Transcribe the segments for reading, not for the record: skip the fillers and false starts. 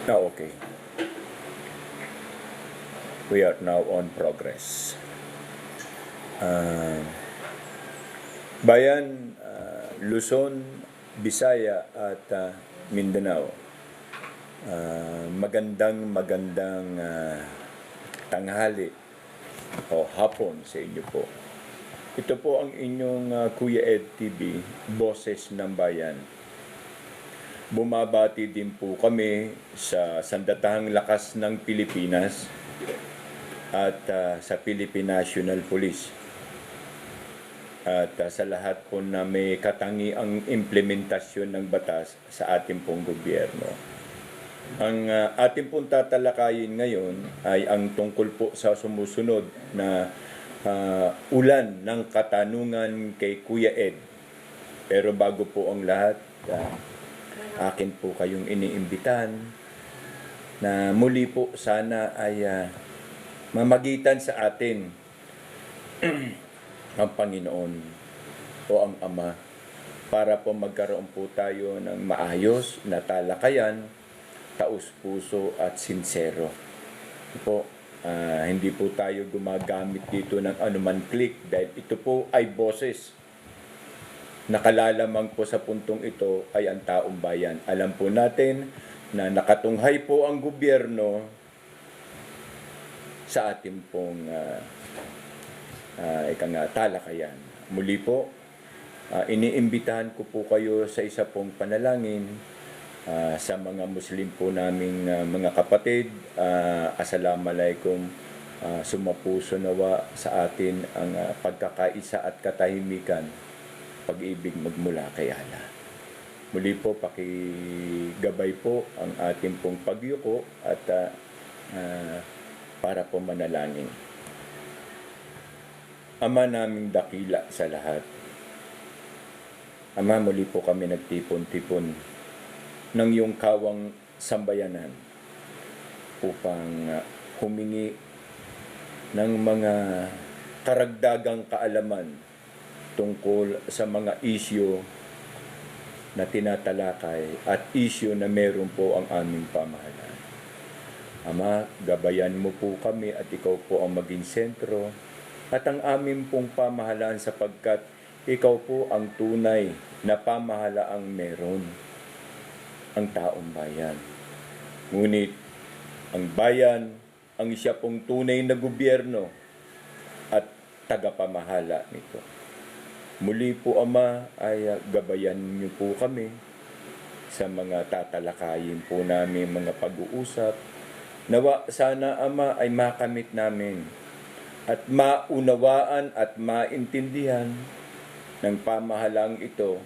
Okay. We are now on progress. Bayan, Luzon, Visaya at Mindanao. Magandang tanghali o hapon sa inyo po. Ito po ang inyong Kuya Ed TV, Boses ng Bayan. Bumabati din po kami sa sandatahang lakas ng Pilipinas at sa Philippine National Police. At sa lahat po na may katangiang implementasyon ng batas sa ating pong gobyerno. Ang ating pong tatalakayin ngayon ay ang tungkol po sa sumusunod na ulan ng katanungan kay Kuya Ed. Pero bago po ang lahat, akin po kayong iniimbitan na muli po sana ay mamagitan sa atin ang Panginoon o ang Ama para po magkaroon po tayo ng maayos na talakayan, taus-puso at sincero. Po, hindi po tayo gumagamit dito ng anuman click dahil ito po ay boses. Nakalalamang po sa puntong ito ay ang taong bayan. Alam po natin na nakatunghay po ang gobyerno sa ating pong talakayan. Muli po, iniimbitahan ko po kayo sa isa pong panalangin sa mga Muslim po naming mga kapatid. Assalamualaikum. Sumapuso nawa sa atin ang pagkakaisa at katahimikan, pag-ibig magmula kay Allah. Muli po, pakigabay po ang ating pong pagyuko at para po manalangin. Ama naming dakila sa lahat. Ama, muli po kami nagtipon-tipon ng iyong kawang sambayanan upang humingi ng mga karagdagang kaalaman tungkol sa mga isyu na tinatalakay at isyu na meron po ang aming pamahalaan. Ama, gabayan mo po kami at ikaw po ang maging sentro at ang aming pong pamahalaan sapagkat ikaw po ang tunay na pamahalaang meron, ang taong bayan. Ngunit ang bayan ang siya pong tunay na gobyerno at tagapamahala nito. Muli po, Ama, ay gabayan niyo po kami sa mga tatalakayin po namin, mga pag-uusap. Nawa sana, Ama, ay makamit namin at maunawaan at maintindihan ng pamahalang ito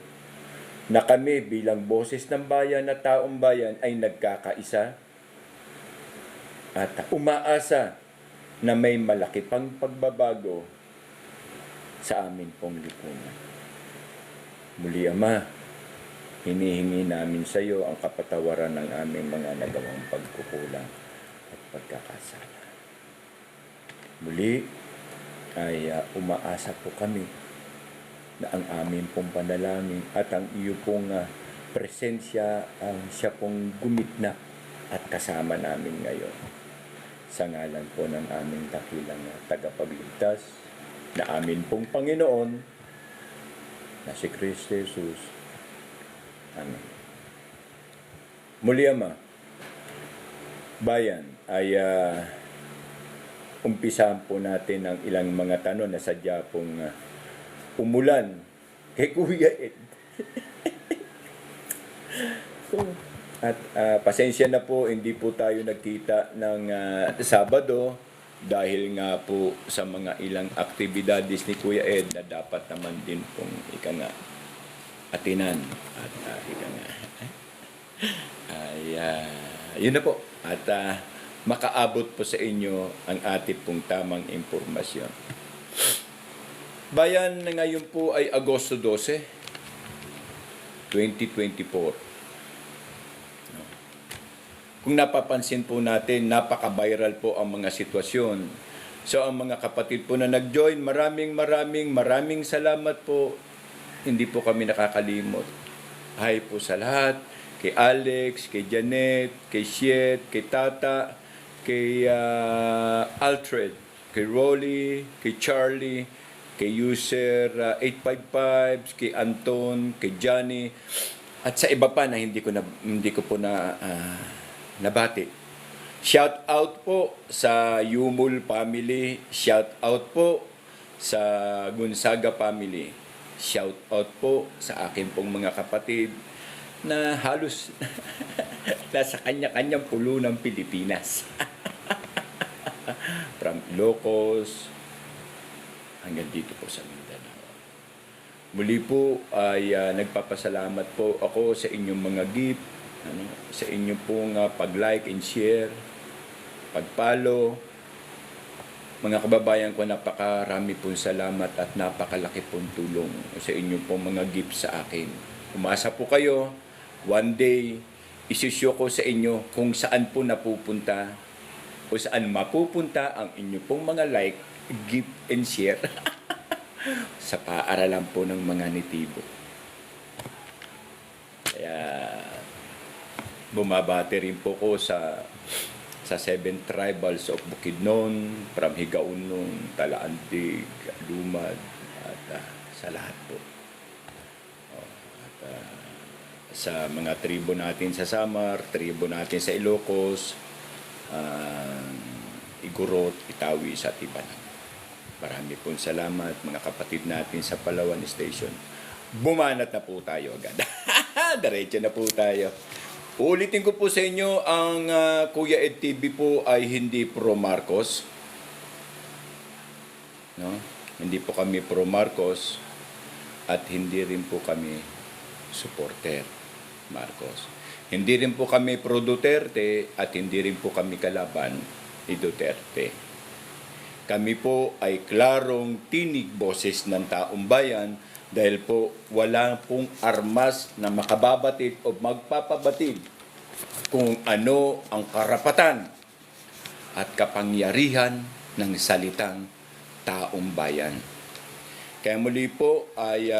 na kami bilang boses ng bayan at taong bayan ay nagkakaisa at umaasa na may malaki pang pagbabago sa amin pong lipunan. Muli, Ama, hinihingi namin sa iyo ang kapatawaran ng aming mga nagawang pagkukulang at pagkakasala. Muli ay umaasa po kami na ang aming pong panalangin at ang iyo pong presensya ang siya pong gumitna at kasama namin ngayon. Sa ngalan po ng aming dakilang tagapagligtas na amin pong Panginoon na si Kristo Jesus. Amen. Muli, Ama, bayan, ay umpisahan po natin ang ilang mga tanong na sadya pong umulan kay Kuya Ed. At pasensya na po, hindi po tayo nagkita ng Sabado dahil nga po sa mga ilang aktibidades ni Kuya Ed na dapat naman din pong atinan. At yun na po. At makaabot po sa inyo ang ating pong tamang impormasyon. Bayan, ngayon po ay Agosto 12, 2024. Kung napapansin po natin, napaka-viral po ang mga sitwasyon. So ang mga kapatid po na nag-join, maraming salamat po. Hindi po kami nakakalimot. Hi po sa lahat. kay Alex, kay Janet, kay Shiet, kay Tata, kay Alfred, kay Rolly, kay Charlie, kay user 855, kay Anton, kay Johnny, at sa iba pa na hindi ko po nabati. Shout out po sa Yumul family, shout out po sa Gonzaga family, shout out po sa akin pong mga kapatid na halos nasa kanya-kanyang pulo ng Pilipinas. From Ilocos hanggang dito po sa Mindanao. Muli po ay nagpapasalamat po ako sa inyong mga gift, sa inyong pong pag-like and share, pag-follow. Mga kababayan ko, napakarami pong salamat at napakalaki pong tulong sa inyong pong mga gift sa akin. Umasa po kayo, one day, isusyo ko sa inyo kung saan po napupunta o saan mapupunta ang inyong pong mga like, gift, and share sa paaralan po ng mga nitibo. Kaya bumabati rin po ko sa 7 tribals of Bukidnon, from Higaunong, Talaantig, Lumad, at sa lahat po. At sa mga tribo natin sa Samar, tribo natin sa Ilocos, Igorot, Itawis at Ibanan. Marami pong salamat mga kapatid natin sa Palawan Station. Bumanat na po tayo agad. Diretso na po tayo. Ulitin ko po sa inyo, ang Kuya Ed TV po ay hindi pro Marcos. No? Hindi po kami pro Marcos at hindi rin po kami supporter Marcos. Hindi rin po kami pro Duterte at hindi rin po kami kalaban ni Duterte. Kami po ay klarong tinig boses ng taong bayan dahil po wala pong armas na makababatid o magpapabatid kung ano ang karapatan at kapangyarihan ng salitang taong bayan. Kaya muli po ay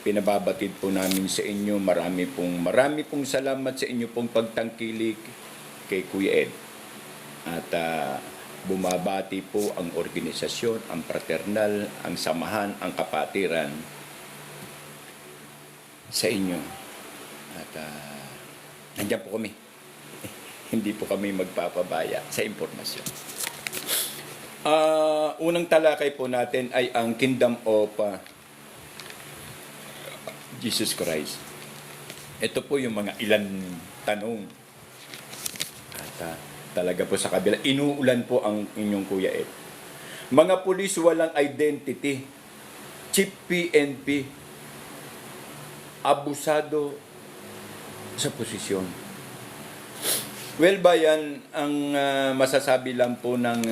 pinababatid po namin sa inyo. Marami pong salamat sa inyo pong pagtangkilik kay Kuya Ed. At bumabati po ang organisasyon, ang fraternal, ang samahan, ang kapatiran sa inyo. At nandiyan po kami. Hindi po kami magpapabaya sa impormasyon. Unang talakay po natin ay ang Kingdom of Jesus Christ. Ito po yung mga ilan tanong. At talaga po sa kabila, inuulan po ang inyong Kuya Ed. Mga pulis walang identity, Chief PNP, abusado sa posisyon. Well, bayan, ang masasabi lang po ng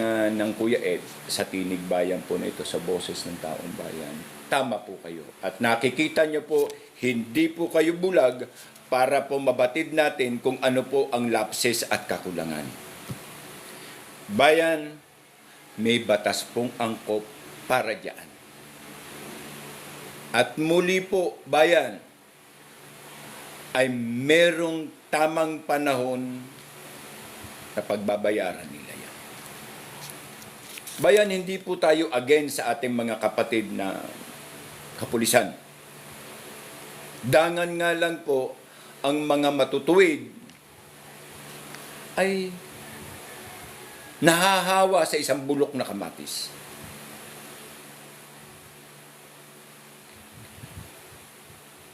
Kuya Ed sa tinig bayan po na ito, sa boses ng taong bayan, tama po kayo. At nakikita niyo po, hindi po kayo bulag para po mabatid natin kung ano po ang lapses at kakulangan. Bayan, may batas pong angkop para diyan. At muli po, bayan, ay merong tamang panahon na pagbabayaran nila yan. Bayan, hindi po tayo against sa ating mga kapatid na kapulisan. Dangan nga lang po, ang mga matutuwid ay nahahawa sa isang bulok na kamatis.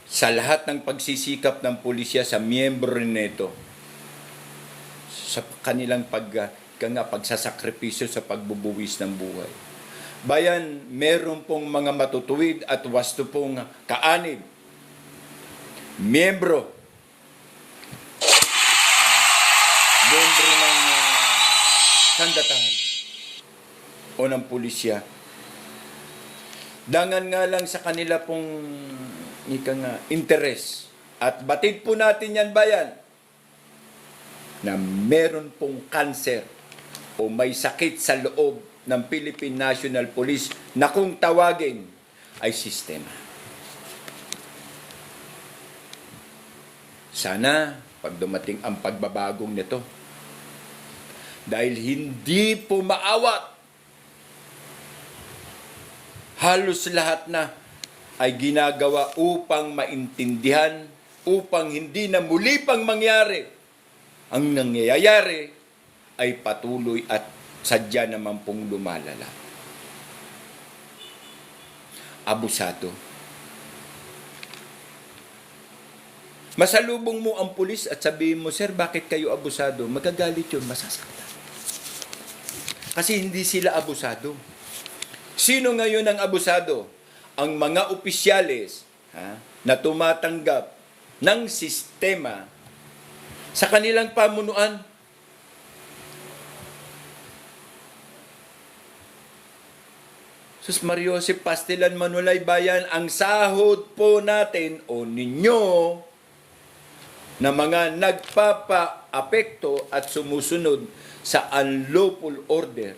Sa lahat ng pagsisikap ng pulisya sa miyembro nito, sa kanilang pagsasakripisyo sa pagbubuwis ng buhay. Bayan, meron pong mga matutuwid at wasto pong kaanib. Miyembro ng sandatahan o ng pulisya. Dangan nga lang sa kanila pong interes. At batid po natin yan, bayan, na meron pong kanser o may sakit sa loob ng Philippine National Police na kung tawagin ay sistema. Sana, pag dumating ang pagbabagong nito, dahil hindi po maawat, halos lahat na ay ginagawa upang maintindihan, upang hindi na muli pang mangyari. Ang nangyayari ay patuloy at sadya naman pong lumalala. Abusado. Masalubong mo ang pulis at sabihin mo, "Sir, bakit kayo abusado?" Magagalit yun, masasaktan. Kasi hindi sila abusado. Sino ngayon ang abusado? Ang mga opisyales na tumatanggap ng sistema sa kanilang pamunuan. Sus Mariosep Pastilan Manulay Bayan, ang sahod po natin o ninyo na mga nagpapa-apekto at sumusunod sa unlawful order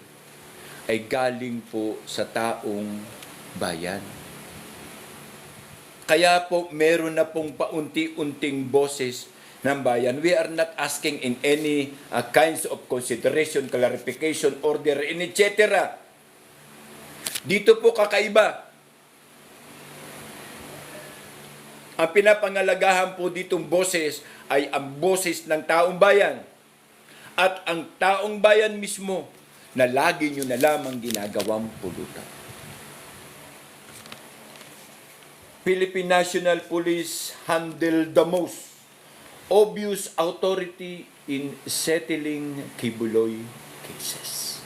ay galing po sa taong bayan. Kaya po meron na pong paunti-unting boses ng bayan. We are not asking in any kinds of consideration, clarification, order, and etc. Dito po kakaiba. Ang pinapangalagahan po ditong boses ay ang boses ng taong bayan. At ang taong bayan mismo na lagi nyo na lamang ginagawang pulutan. Philippine National Police handle the most obvious authority in settling Kibuloy cases.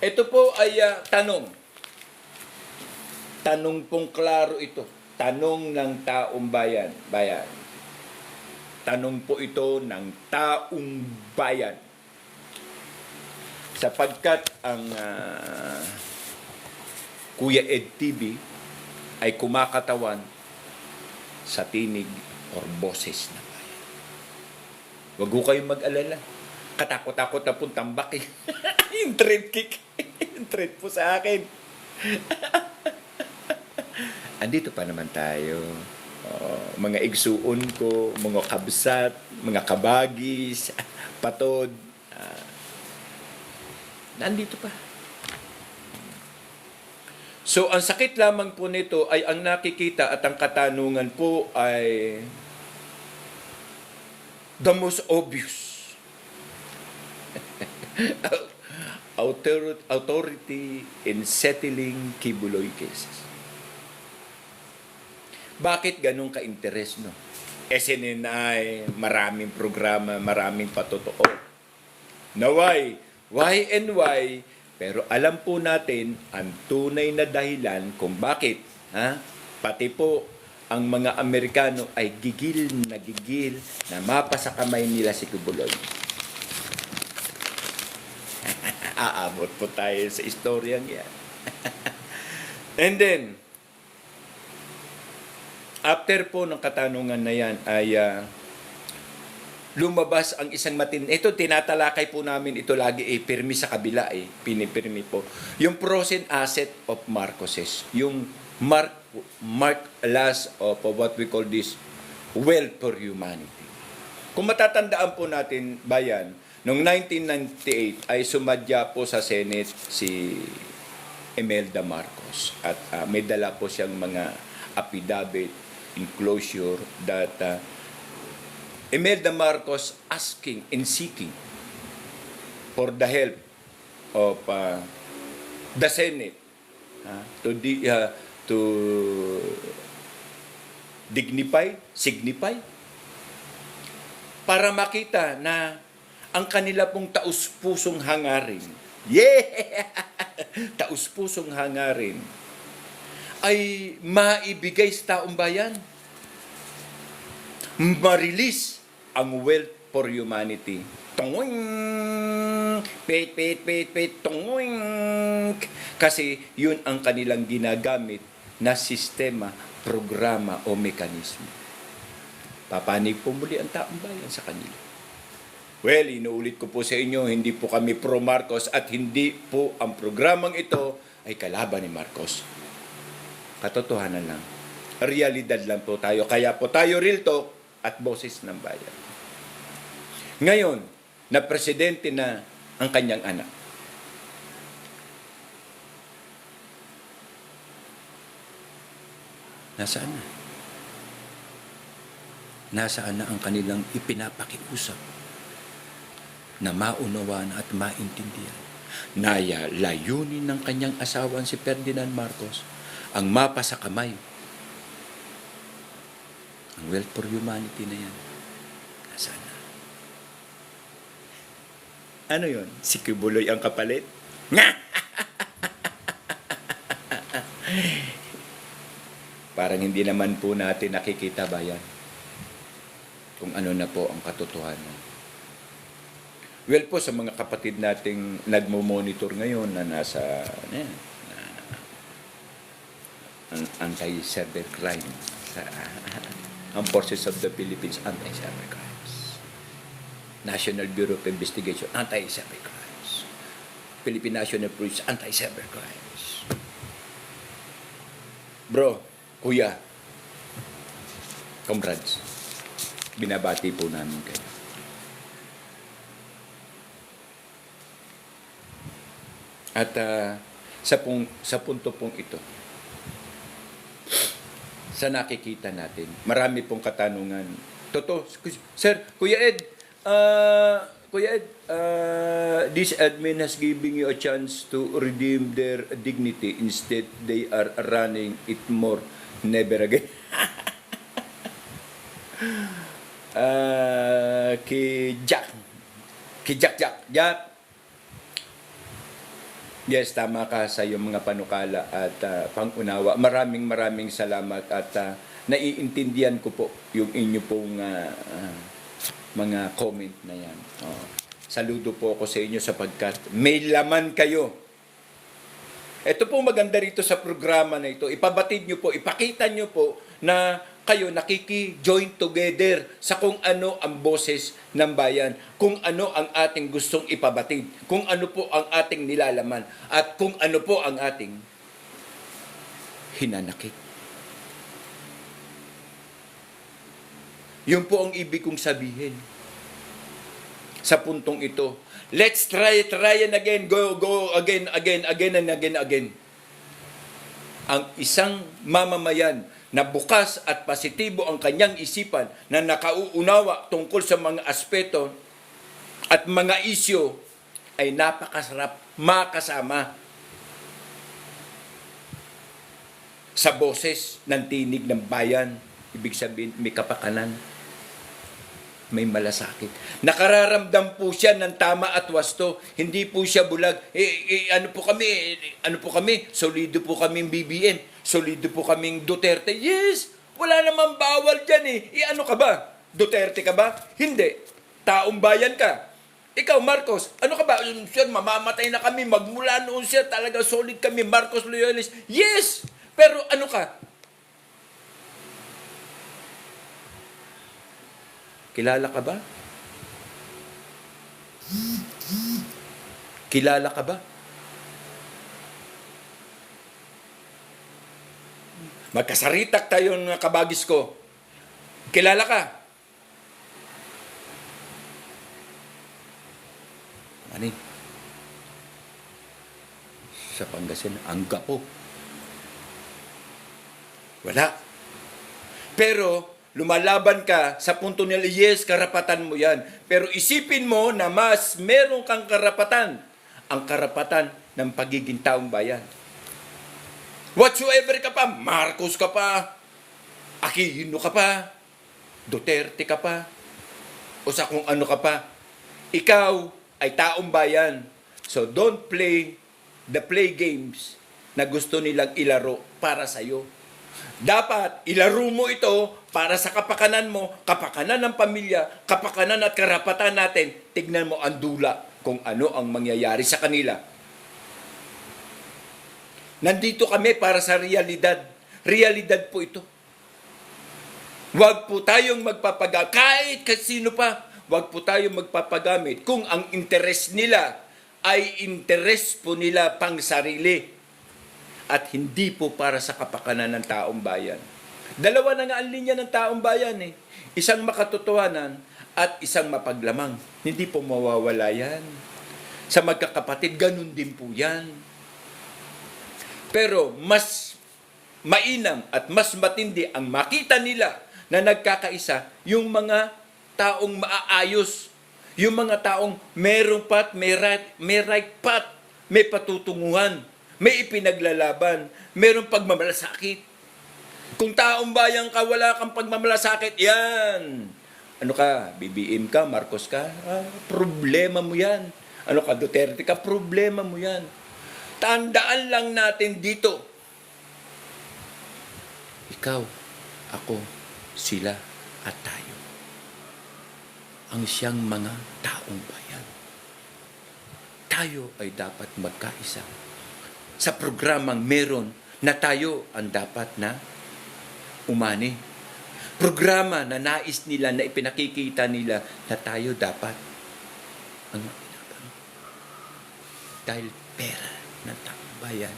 Ito po ay tanong. Tanong pong klaro ito. Tanong ng taong bayan. Tanong po ito ng taong bayan. Sapagkat ang Kuya Ed TV ay kumakatawan sa tinig or boses na bayan. Huwag ko kayong mag-alala. Katakot-takot na pong tambak eh. Yung thread kick. Yung thread po sa akin. Andito pa naman tayo. Mga igsuon ko, mga kabsat, mga kabagis, patod. Nandito pa. So, ang sakit lamang po nito ay ang nakikita at ang katanungan po ay the most obvious. Authority in settling Kibuloy cases. Bakit ganun ka-interes, no? SNNI, maraming programa, maraming patotoo. Na why? Why and why? Pero alam po natin ang tunay na dahilan kung bakit. Pati po ang mga Amerikano ay gigil na mapasa kamay nila si Kibuloy. Aabot po tayo sa istoryang yan. And then, after po ng katanungan na yan ay lumabas ang isang ito tinatalakay po namin ito lagi pirmi sa kabila pinipirmi po. Yung pros and asset of Marcoses. Yung mark loss of what we call this wealth for humanity. Kung matatandaan po natin, bayan, noong 1998 ay sumadya po sa Senate si Imelda Marcos at may dala po siyang mga affidavit enclosure that Imelda Marcos asking and seeking for the help of the Senate to signify para makita na ang kanila pong taus-pusong hangarin, taus-pusong hangarin, ay maibigay sa taong bayan. Ma-release ang wealth for humanity. Tungoing! Tungoing! Kasi yun ang kanilang ginagamit na sistema, programa o mekanismo. Papanig po muli ang taong bayan sa kanila. Well, inuulit ko po sa inyo, hindi po kami pro-Marcos at hindi po ang programang ito ay kalaban ni Marcos. Katotohanan lang. realidad lang po tayo. Kaya po tayo Real Talk at Boses ng Bayan. Ngayon, na presidente na ang kanyang anak. Nasaan na? Nasaan na ang kanilang ipinapakiusap na maunawaan at maintindihan? Naya layunin ng kanyang asawan si Ferdinand Marcos ang mapa sa kamay. Ang Wealth for Humanity na yan. Nasaan na? Ano yon? Si Kibuloy ang kapalit? Nga! Parang hindi naman po natin nakikita bayan kung ano na po ang katotohanan. Well po, sa mga kapatid nating nagmo-monitor ngayon na nasa anti-cyber crime sa ang Forces of the Philippines Anti-Cyber Crimes, National Bureau of Investigation Anti-Cyber Crimes, Philippine National Police Anti-Cyber Crimes. Bro, kuya, comrades, binabati po namin kayo. At sa punto pong ito, sa nakikita natin, marami pong katanungan. Totoo, Sir, Kuya Ed, this admin has given you a chance to redeem their dignity. Instead, they are running it more. Never again. Jack. Yes, tama ka sa iyong mga panukala at pangunawa. Maraming salamat at naiintindihan ko po yung inyo pong mga comment na yan. Saludo po ako sa inyo sapagkat may laman kayo. Ito po maganda rito sa programa na ito. Ipabatid nyo po, ipakita nyo po na kayo nakiki-join together sa kung ano ang boses ng bayan, kung ano ang ating gustong ipabatid, kung ano po ang ating nilalaman, at kung ano po ang ating hinanakit. Yun po ang ibig kong sabihin sa puntong ito. Let's try and again, go again and again. Ang isang mamamayan na bukas at positibo ang kanyang isipan, na nakauunawa tungkol sa mga aspeto at mga isyo, ay napakasarap makasama sa boses ng tinig ng bayan. Ibig sabihin, may kapakanan, may malasakit. Nakararamdam po siya ng tama at wasto. Hindi po siya bulag. Ano po kami? Solido po kaming BBM. Solido po kaming Duterte. Yes! Wala namang bawal dyan ano ka ba? Duterte ka ba? Hindi. Taong bayan ka. Ikaw, Marcos, ano ka ba? Sir, mamamatay na kami. Magmula noon, sir, talaga solid kami. Marcos loyalist. Yes! Pero ano ka? Kilala ka ba? Kilala ka ba? Magkasaritak tayo ng kabagis ko. Kilala ka? Ano? Sa Pangasinan, ang gapo. Wala. Pero, lumalaban ka sa punto nila, yes, karapatan mo yan. Pero isipin mo na mas meron kang karapatan. Ang karapatan ng pagiging taong bayan. Whatsoever ka pa, Marcos ka pa, Aquino ka pa, Duterte ka pa, o sa kung ano ka pa, ikaw ay taong bayan. So don't play the play games na gusto nilang ilaro para sa'yo. Dapat ilaro mo ito para sa kapakanan mo, kapakanan ng pamilya, kapakanan at karapatan natin. Tignan mo ang dula kung ano ang mangyayari sa kanila. Nandito kami para sa realidad. Realidad po ito. Huwag po tayong magpapagamit, kahit sino pa, huwag po tayong magpapagamit kung ang interes nila ay interes po nila pang sarili at hindi po para sa kapakanan ng taong bayan. Dalawa na nga ang linya ng taong bayan eh. Isang makatotohanan at isang mapaglamang. Hindi po mawawala yan. Sa magkakapatid, ganun din po yan. Pero mas mainam at mas matindi ang makita nila na nagkakaisa yung mga taong maaayos, yung mga taong merong pat, may right pat, may patutunguhan, may ipinaglalaban, merong pagmamalasakit. Kung taong bayan ka, wala kang pagmamalasakit, yan. Ano ka, BBM ka, Marcos ka, problema mo yan. Ano ka, Duterte ka, problema mo yan. Tandaan lang natin dito. Ikaw, ako, sila, at tayo. Ang siyang mga taong bayan. Tayo ay dapat magkaisa. Sa programang meron na tayo ang dapat na umani. Programa na nais nila, na ipinakikita nila na tayo dapat ang makinabang. Dahil pera ng taong bayan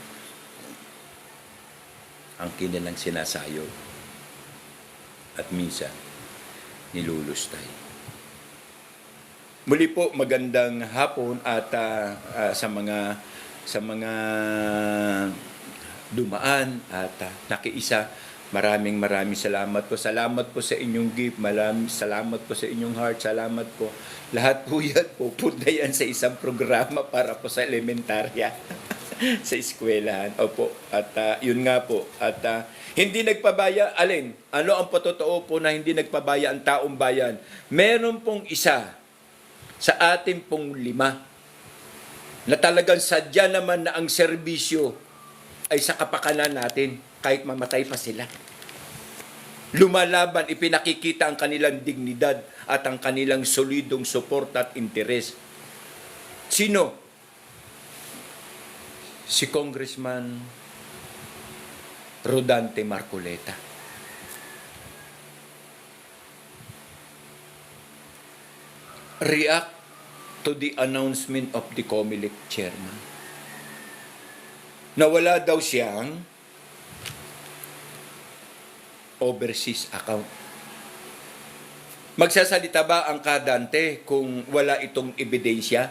ang kanilang sinasayo at minsan nilulustay. Muli po, magandang hapon at sa mga dumaan at nakiisa. Maraming salamat po. Salamat po sa inyong gift. Maraming salamat po sa inyong heart. Salamat po. Lahat po yan, pupunta yan sa isang programa para po sa elementarya. Sa eskwelahan. Opo. At yun nga po. At hindi nagpabaya. Alin? Ano ang patotoo po na hindi nagpabaya ang taong bayan? Meron pong isa sa ating pong 5 na talagang sadya naman na ang serbisyo ay sa kapakanan natin kahit mamatay pa sila. Lumalaban, ipinakikita ang kanilang dignidad at ang kanilang solidong suporta at interes. Sino? Si Congressman Rodante Marcoleta. React to the announcement of the COMELEC chairman. Nawala daw siyang overseas account. Magsasalita ba ang kadante kung wala itong ebidensya?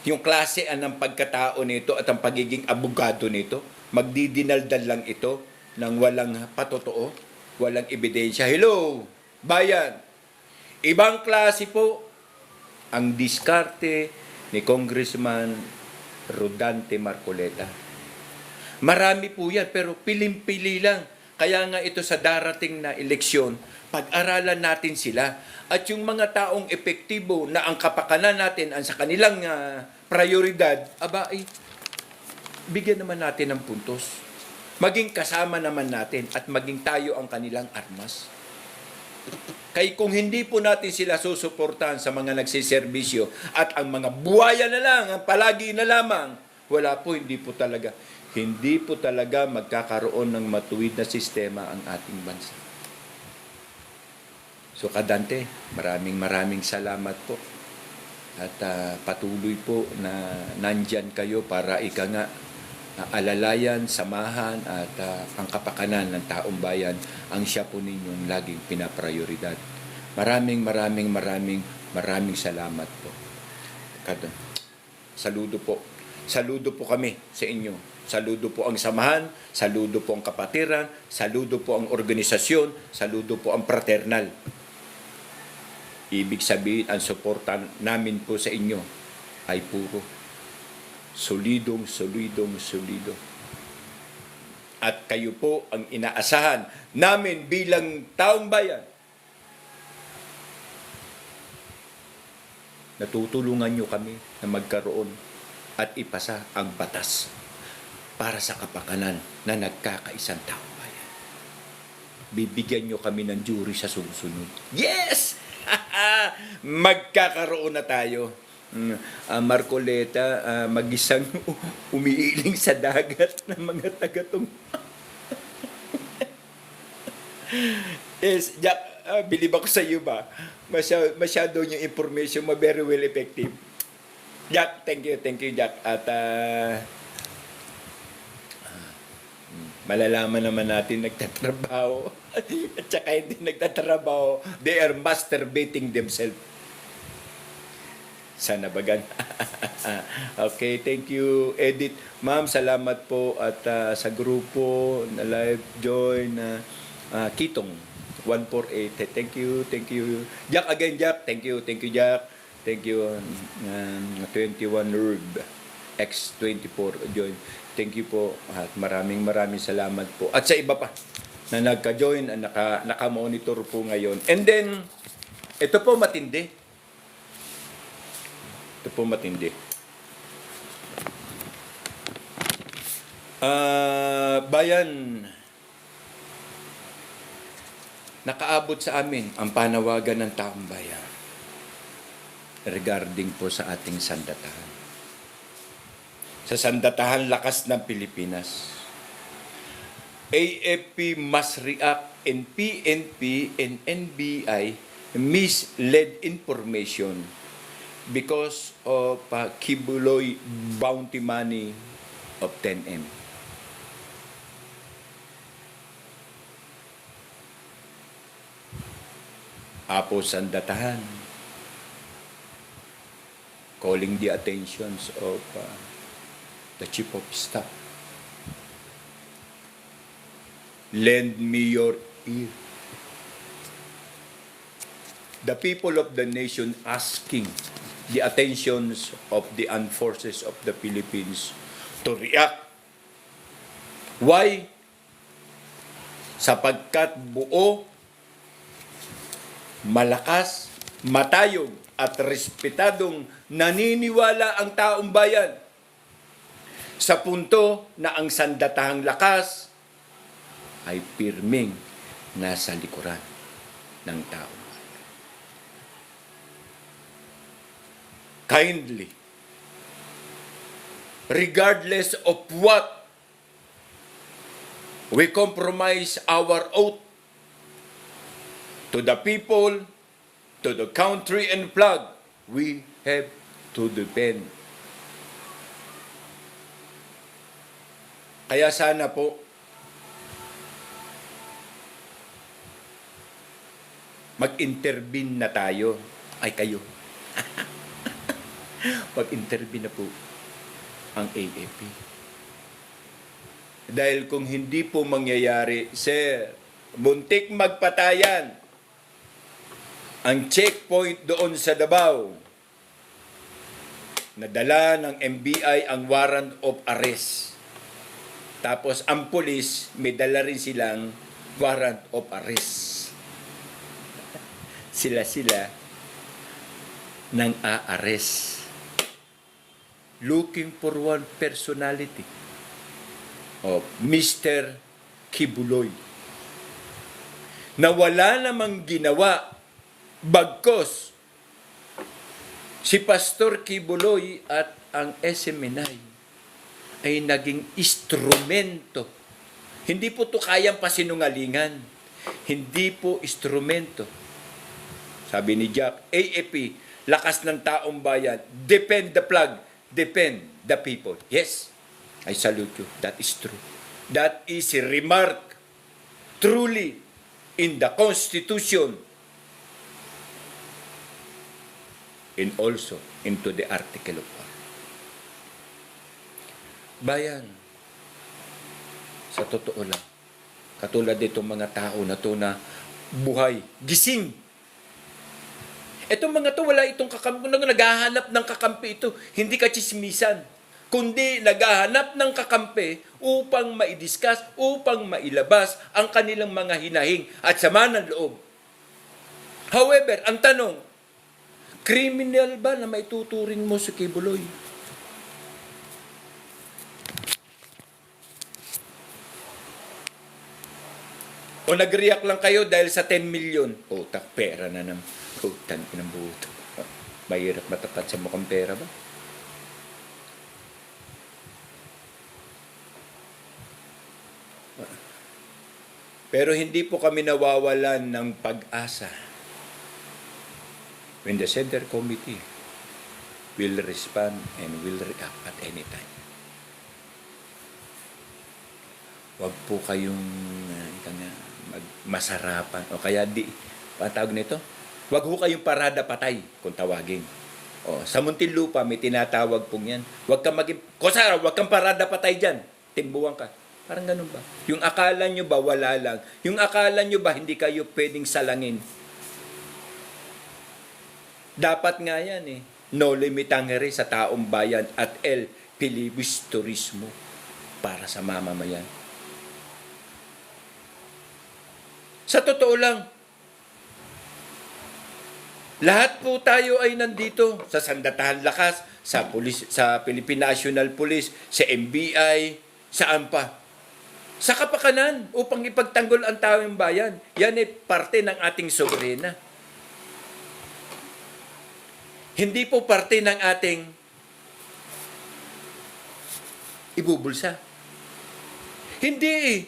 Yung klase ng pagkatao nito at ang pagiging abogado nito, magdidinaldal lang ito ng walang patotoo, walang ebidensya. Hello, bayan! Ibang klase po ang diskarte ni Congressman Rodante Marcoleta. Marami po yan, pero pilim-pili lang. Kaya nga ito sa darating na eleksyon, pag-aralan natin sila. At yung mga taong epektibo na ang kapakanan natin ang sa kanilang prioridad, bigyan naman natin ng puntos. Maging kasama naman natin at maging tayo ang kanilang armas. Kaya kung hindi po natin sila susuportahan sa mga nagsiservisyo at ang mga buhaya na lang, ang palagi na lamang, wala po, hindi po talaga magkakaroon ng matuwid na sistema ang ating bansa. So kadante, maraming salamat po. At patuloy po na nandyan kayo para alalayan, samahan at ang kapakanan ng taong bayan ang siya po ninyong laging pinaprioridad. Maraming salamat po. Saludo po. Saludo po kami sa inyo. Saludo po ang samahan, saludo po ang kapatiran, saludo po ang organisasyon, saludo po ang fraternal. Ibig sabihin, ang suporta namin po sa inyo ay puro solido. At kayo po ang inaasahan namin bilang taong bayan. Natutulungan nyo kami na magkaroon at ipasa ang batas para sa kapakanan na nagkakaisang taong bayan. Bibigyan nyo kami ng jury sa susunod. Yes! Magkakaroon na tayo. Marcoleta, mag-isang umiiling sa dagat ng mga tagatong. Yes, Jack, believe ako sa iyo ba? Masyado yung information mo, very well effective. Jack, thank you Jack. At malalaman naman natin nagtatrabaho. At saka hindi nagtatrabaho, they are masturbating themselves. Sana bagan. Okay, thank you, Edit. Ma'am, salamat po at sa grupo na live join na Kitong 148. Thank you. Jack again, Jack. Thank you, Jack. Thank you, 21 Herb X24 join. Thank you po at maraming salamat po. At sa iba pa na nagka-join, naka-monitor po ngayon. And then, ito po matindi. Bayan, nakaabot sa amin ang panawagan ng taong bayan regarding po sa ating sandatahan. Sa sandatahan lakas ng Pilipinas, AFP must react and PNP and NBI misled information because of Kibuloy bounty money of 10M. Apo sandatahan, calling the attentions of the Chief of Staff. Lend me your ear. The people of the nation asking the attentions of the armed forces of the Philippines to react. Why? Sapagkat buo, malakas, matayog at respetadong naniniwala ang taong bayan sa punto na ang sandatahang lakas ay pirming nasa likuran ng tao. Kindly, regardless of what, we compromise our oath to the people, to the country and flag. We have to defend. Kaya sana po, mag-intervene na tayo. Ay kayo. Mag-intervene na po ang AFP. Dahil kung hindi po mangyayari, sir, muntik magpatayan ang checkpoint doon sa Davao. Nadala ng NBI ang warrant of arrest. Tapos ang pulis, may dala rin silang warrant of arrest. Sila nang a-arrest. Looking for one personality of Mr. Kibuloy na wala namang ginawa bagkos si Pastor Kibuloy at ang SMNI ay naging instrumento. Hindi po ito kayang pasinungalingan. Hindi po instrumento. Sabi ni Jack, AFP, lakas ng taong bayan, defend the flag, defend the people. Yes, I salute you. That is true. That is a remark truly in the Constitution and also into the Article of War. Bayan, sa totoo lang, katulad ditong mga tao na to na buhay, gising. Itong mga to, wala itong kakampi, naghahanap ng kakampi ito, hindi kachismisan, kundi naghahanap ng kakampi upang maidiscuss, upang mailabas ang kanilang mga hinahing at sama ng loob. However, ang tanong, criminal ba na maituturing mo si Kibuloy? O nag-react lang kayo dahil sa 10 million? Utak, pera na naman. Utan, pinambuto. Mahirap matapat sa mukhang pera ba? Pero hindi po kami nawawalan ng pag-asa when the Center Committee will respond and will react at any time. Huwag po kayong masarapan. O kaya ang tawag nito? Wag ho kayong parada patay kung tawagin. O, sa Muntinlupa may tinatawag pong yan. Wag kang maging, Kosara, wag kang parada patay dyan. Timbuhan ka. Parang ganun ba? Yung akala nyo ba wala lang? Yung akala nyo ba hindi kayo pwedeng salangin? Dapat nga yan eh. No limitangere sa taong bayan at el filibusterismo para sa mamamayan. Sa totoo lang, lahat po tayo ay nandito sa Sandatahan Lakas, sa Philippine National Police, sa NBI, saan pa? Sa kapakanan upang ipagtanggol ang taong bayan. Yan ay parte ng ating soberena. Hindi po parte ng ating ibubulsa. Hindi eh.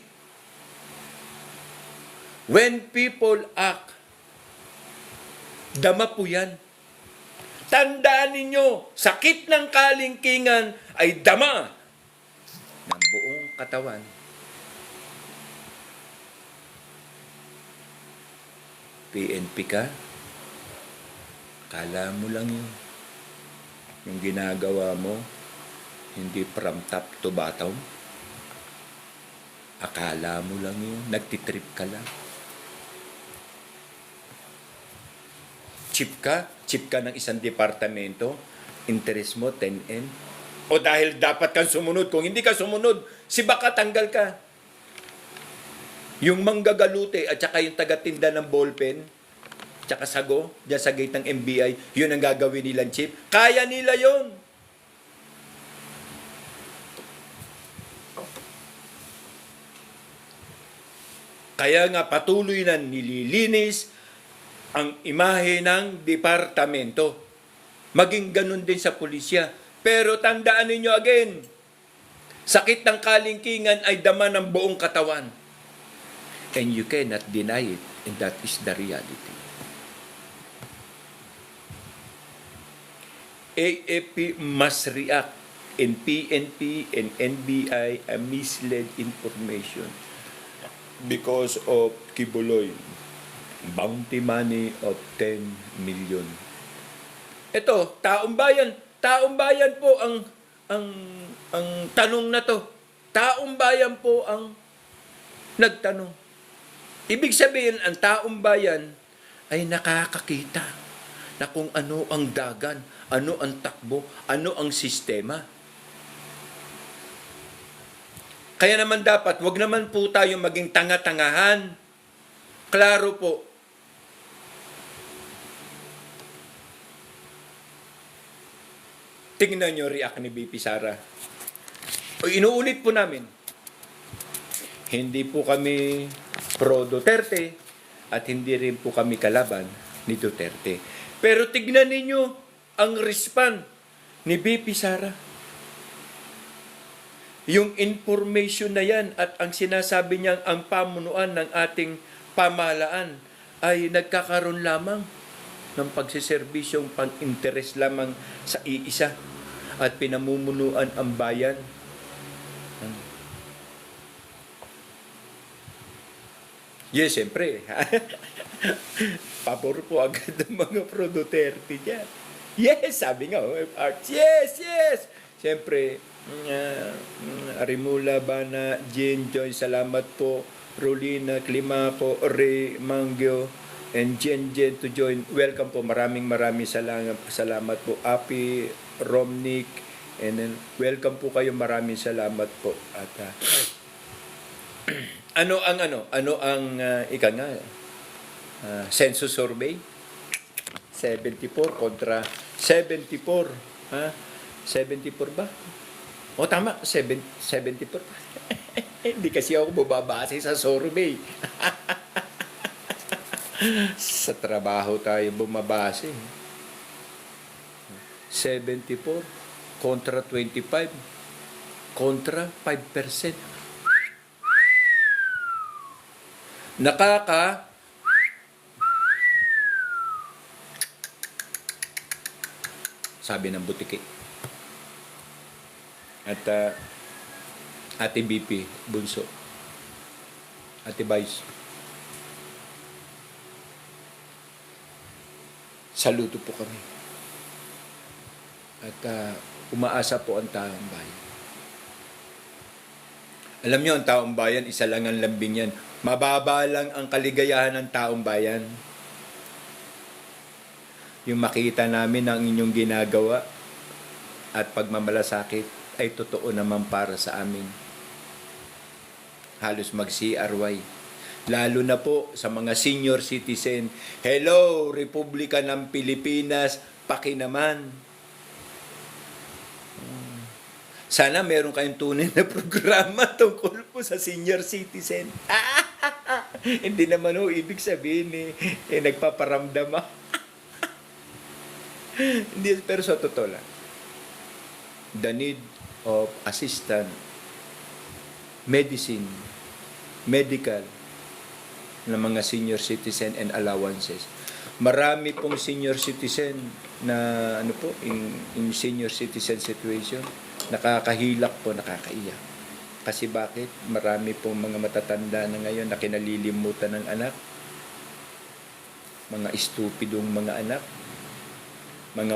When people act, dama po yan. Tandaan ninyo, sakit ng kalingkingan ay dama ng buong katawan. PNP ka? Kala mo lang yun. Yung ginagawa mo, hindi from top to bottom. Akala mo lang yun. Nagtitrip ka lang. Chip ka ng isang departamento, interest mo 10M. O dahil dapat kang sumunod, kung hindi ka sumunod, si baka tanggal ka. Yung manggagalute at saka yung tagatinda ng ballpen, tsaka sago, dyan sa gate ng NBI, yun ang gagawin nilang chip. Kaya nila yun. Kaya nga patuloy na nililinis ang imahe ng departamento. Maging ganun din sa pulisya. Pero tandaan ninyo again, sakit ng kalingkingan ay dama ng buong katawan. And you cannot deny it. And that is the reality. AFP must react in PNP and NBI a misled information because of Kibuloy. Bounty money of 10 million. Ito, taong bayan po ang tanong na to. Taong bayan po ang nagtanong. Ibig sabihin, ang taong bayan ay nakakakita na kung ano ang dagan, ano ang takbo, ano ang sistema. Kaya naman dapat, wag naman po tayo maging tanga-tangahan. Klaro po, tingnan nyo react ni BP Sara. O inuulit po namin, hindi po kami pro Duterte at hindi rin po kami kalaban ni Duterte. Pero tignan ninyo ang respond ni BP Sara. Yung information na yan at ang sinasabi niyang ang pamunuan ng ating pamahalaan ay nagkakaroon lamang ng pagsiserbisyong pang-interes lamang sa iisa at pinamumunuan ang bayan. Yes, siyempre. Pabor po agad ng mga pro-Duterte dyan. Yes, sabi nga, Arts, yes. Siyempre, Arimula, Bana, Jen, Joy, salamat po. Rolina, Climaco, Ray, Mangyo, and Jen to join. Welcome po. Maraming salamat po. Api, Romnick, and then welcome po kayo. Maraming salamat po. At ano ang ika nga census survey? 74 kontra 74. 74 ba? O tama, 74. Hindi kasi ako bumabase sa survey. Sa trabaho tayo bumabase. 74 kontra 25 kontra 5%. Sabi ng butiki. At Ate BP Bunso, Ate Vice, Saludo po kami. At umaasa po ang taong bayan. Alam niyo, ang taong bayan, isa lang ang lambing yan. Mababa lang ang kaligayahan ng taong bayan. Yung makita namin ang inyong ginagawa at pagmamalasakit ay totoo naman para sa amin. Halos mag-CRY. Lalo na po sa mga senior citizen. Hello, Republika ng Pilipinas, pakinaman. Sana meron kayong tunay na programa tungkol po sa senior citizen. Hindi naman ibig sabihin nagpaparamdam. Hindi, pero sa totoo lang. The need of assistant, medicine, medical, ng mga senior citizen and allowances. Marami pong senior citizen na in senior citizen situation, nakakahilak po, nakakaiyak. Kasi bakit? Marami pong mga matatanda na ngayon na kinalilimutan ng anak, mga estupidong mga anak, mga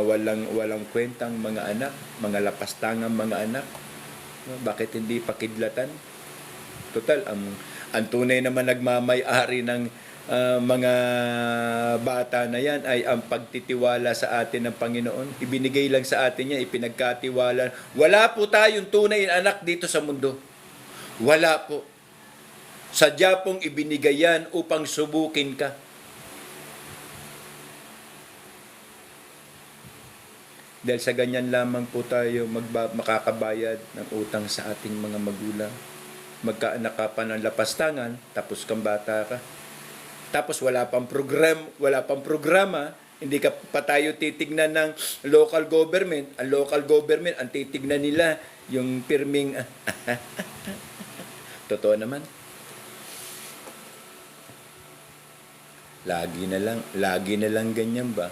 walang kwentang mga anak, mga lapastangang mga anak. Bakit hindi pakidlatan? Total, ang tunay naman nagmamay-ari ng mga bata na yan ay ang pagtitiwala sa atin ng Panginoon. Ibinigay lang sa atin yan, ipinagkatiwala. Wala po tayong tunay na anak dito sa mundo. Wala po. Sadya pong ibinigay yan upang subukin ka. Dahil sa ganyan lamang po tayo makakabayad ng utang sa ating mga magulang. Magkaanak ka pa ng lapastangan, tapos kang bata ka. Tapos wala pang programa, hindi ka pa tayo titignan ng local government. Ang local government, ang titignan nila, yung pirming, totoo naman. Lagi na lang ganyan ba?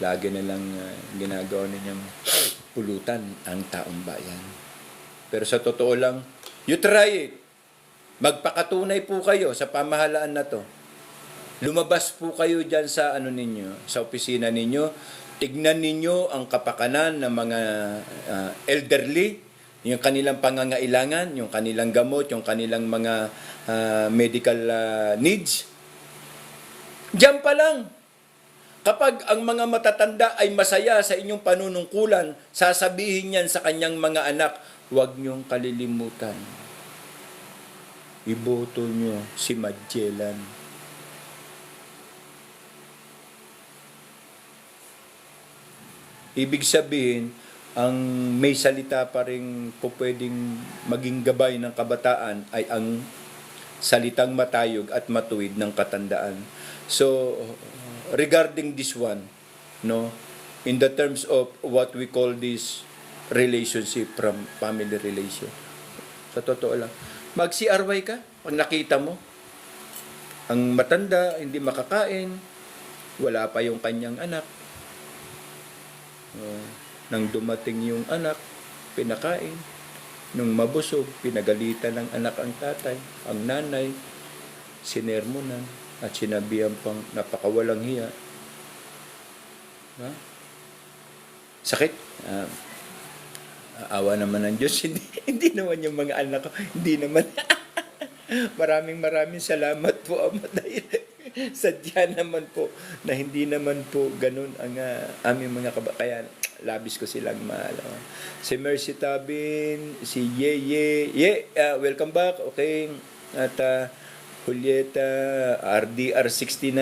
Lagi na lang ginagawa ninyang pulutan ang taong bayan. Pero sa totoo lang, you try it. Magpakatunay po kayo sa pamahalaan na to. Lumabas po kayo dyan sa sa opisina ninyo. Tignan ninyo ang kapakanan ng mga elderly, yung kanilang pangangailangan, yung kanilang gamot, yung kanilang mga medical needs. Diyan pa lang. Kapag ang mga matatanda ay masaya sa inyong panunungkulan, sasabihin niyan sa kanyang mga anak, huwag niyong kalilimutan. Iboto niyo si Magellan. Ibig sabihin, ang may salita pa rin po pwedeng maging gabay ng kabataan ay ang salitang matayog at matuwid ng katandaan. So, regarding this one, in the terms of what we call this relationship from family relation, sa totoo lang, mag-CRY ka pag nakita mo ang matanda hindi makakain, wala pa yung kanyang anak, nang dumating yung anak, pinakain, nung mabusog, pinagalitan ng anak ang tatay, ang nanay, sinermonan, at sinabihan pang napakawalang hiya. Sakit. Awa naman ng Diyos. Hindi naman yung mga anak ko. Hindi naman. Maraming salamat po, Ama, dahil sadya naman po na hindi naman po ganun ang aming mga kabakayan. Labis ko silang mahal. Si Mercy Tabin, si Ye, welcome back. Okay. At Julieta, RDR69,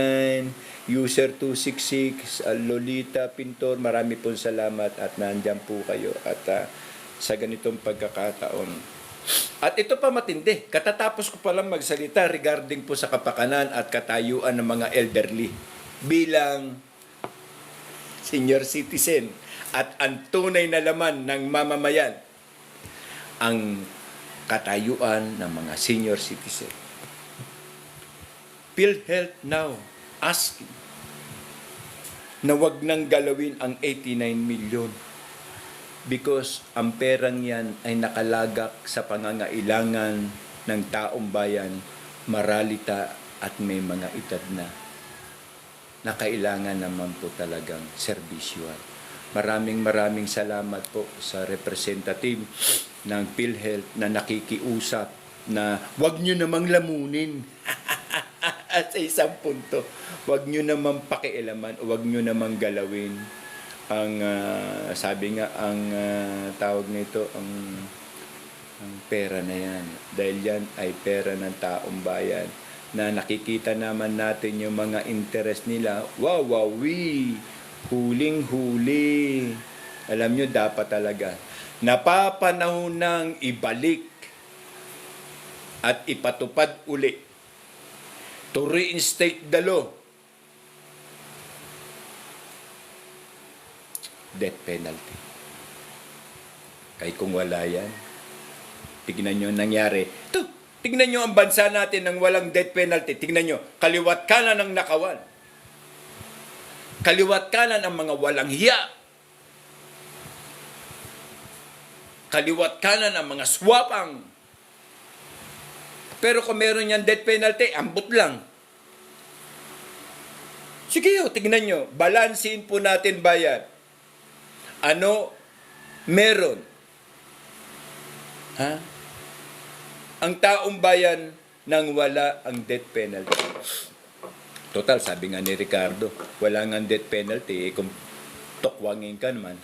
User 266, Lolita Pintor, marami pong salamat at nandyan po kayo at sa ganitong pagkakataon. At ito pa matindi, katatapos ko palang magsalita regarding po sa kapakanan at katayuan ng mga elderly bilang senior citizen at ang tunay na laman ng mamamayan, ang katayuan ng mga senior citizen. PhilHealth now asking na wag nang galawin ang 89 million because ang perang yan ay nakalagak sa pangangailangan ng taong bayan, maralita at may mga edad na. na kailangan naman po talagang serbisyuhan. Maraming salamat po sa representative ng PhilHealth na nakikiusap na wag nyo namang lamunin at sa isang punto. Wag nyo namang pakialaman o wag nyo namang galawin ang sabi nga ang tawag nito ang pera na yan. Dahil yan ay pera ng taong bayan na nakikita naman natin yung mga interest nila. Wow, huling-huli. Alam nyo, dapat talaga. Napapanahon ng ibalik at ipatupad uli to reinstate the law. Death penalty. Kahit kung wala yan, tignan nyo ang nangyari. Tignan nyo ang bansa natin ng walang death penalty. Tignan nyo, kaliwat kanan ng nakawan. Kaliwat kanan ang mga walang hiya. Kaliwat kanan ang mga swapang. Pero kung meron yan death penalty, ambot lang. Sige tignan nyo, balansin po natin bayan. Ano meron? Ha? Ang taong bayan nang wala ang death penalty. Total, sabi nga ni Ricardo, wala nga death penalty, kung tokwangin ka naman.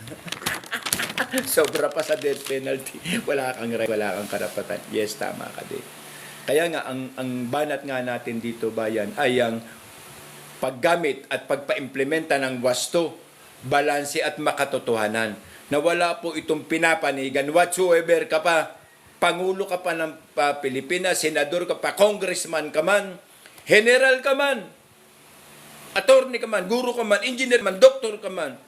Sobra pa sa death penalty. Wala kang karapatan. Yes, tama ka din. Kaya nga, ang banat nga natin dito, bayan, ay ang paggamit at pagpa-implementa ng wasto, balanse at makatotohanan. Na wala po itong pinapanigan whatsoever ka pa. Pangulo ka pa ng Pilipinas, senador ka pa, congressman ka man, general ka man, attorney ka man, guru ka man, engineer man, doktor ka man.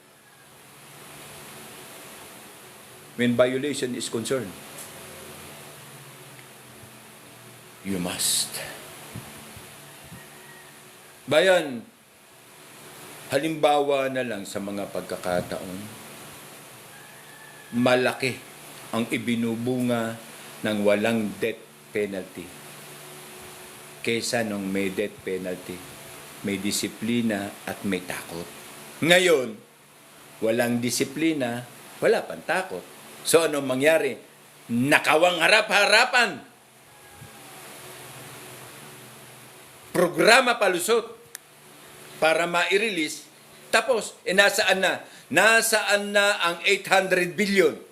When violation is concerned, you must. Bayan, halimbawa na lang sa mga pagkakataon, malaki ang ibinubunga ng walang death penalty kesa nung may death penalty. May disiplina at may takot. Ngayon, walang disiplina, wala pang takot. So, anong mangyari? Nakawang harap-harapan. Programa palusot para ma-release. Tapos, nasaan na? Nasaan na ang 800 billion?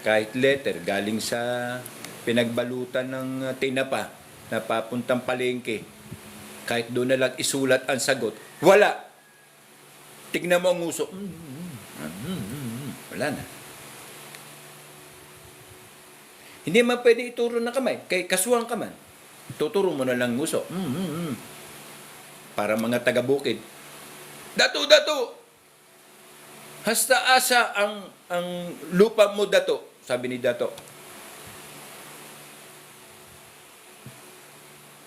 Kahit letter, galing sa pinagbalutan ng tinapa na papuntang palengke, kahit doon na lang isulat ang sagot, wala. Tignan mo ang uso. Wala na. Hindi man pwede ituro na kamay. Kay kasuhan ka man. Tuturo mo na lang uso. Para mga taga-bukid. Dato! Hasta asa ang lupa mo, dato. Sabi ni Dato.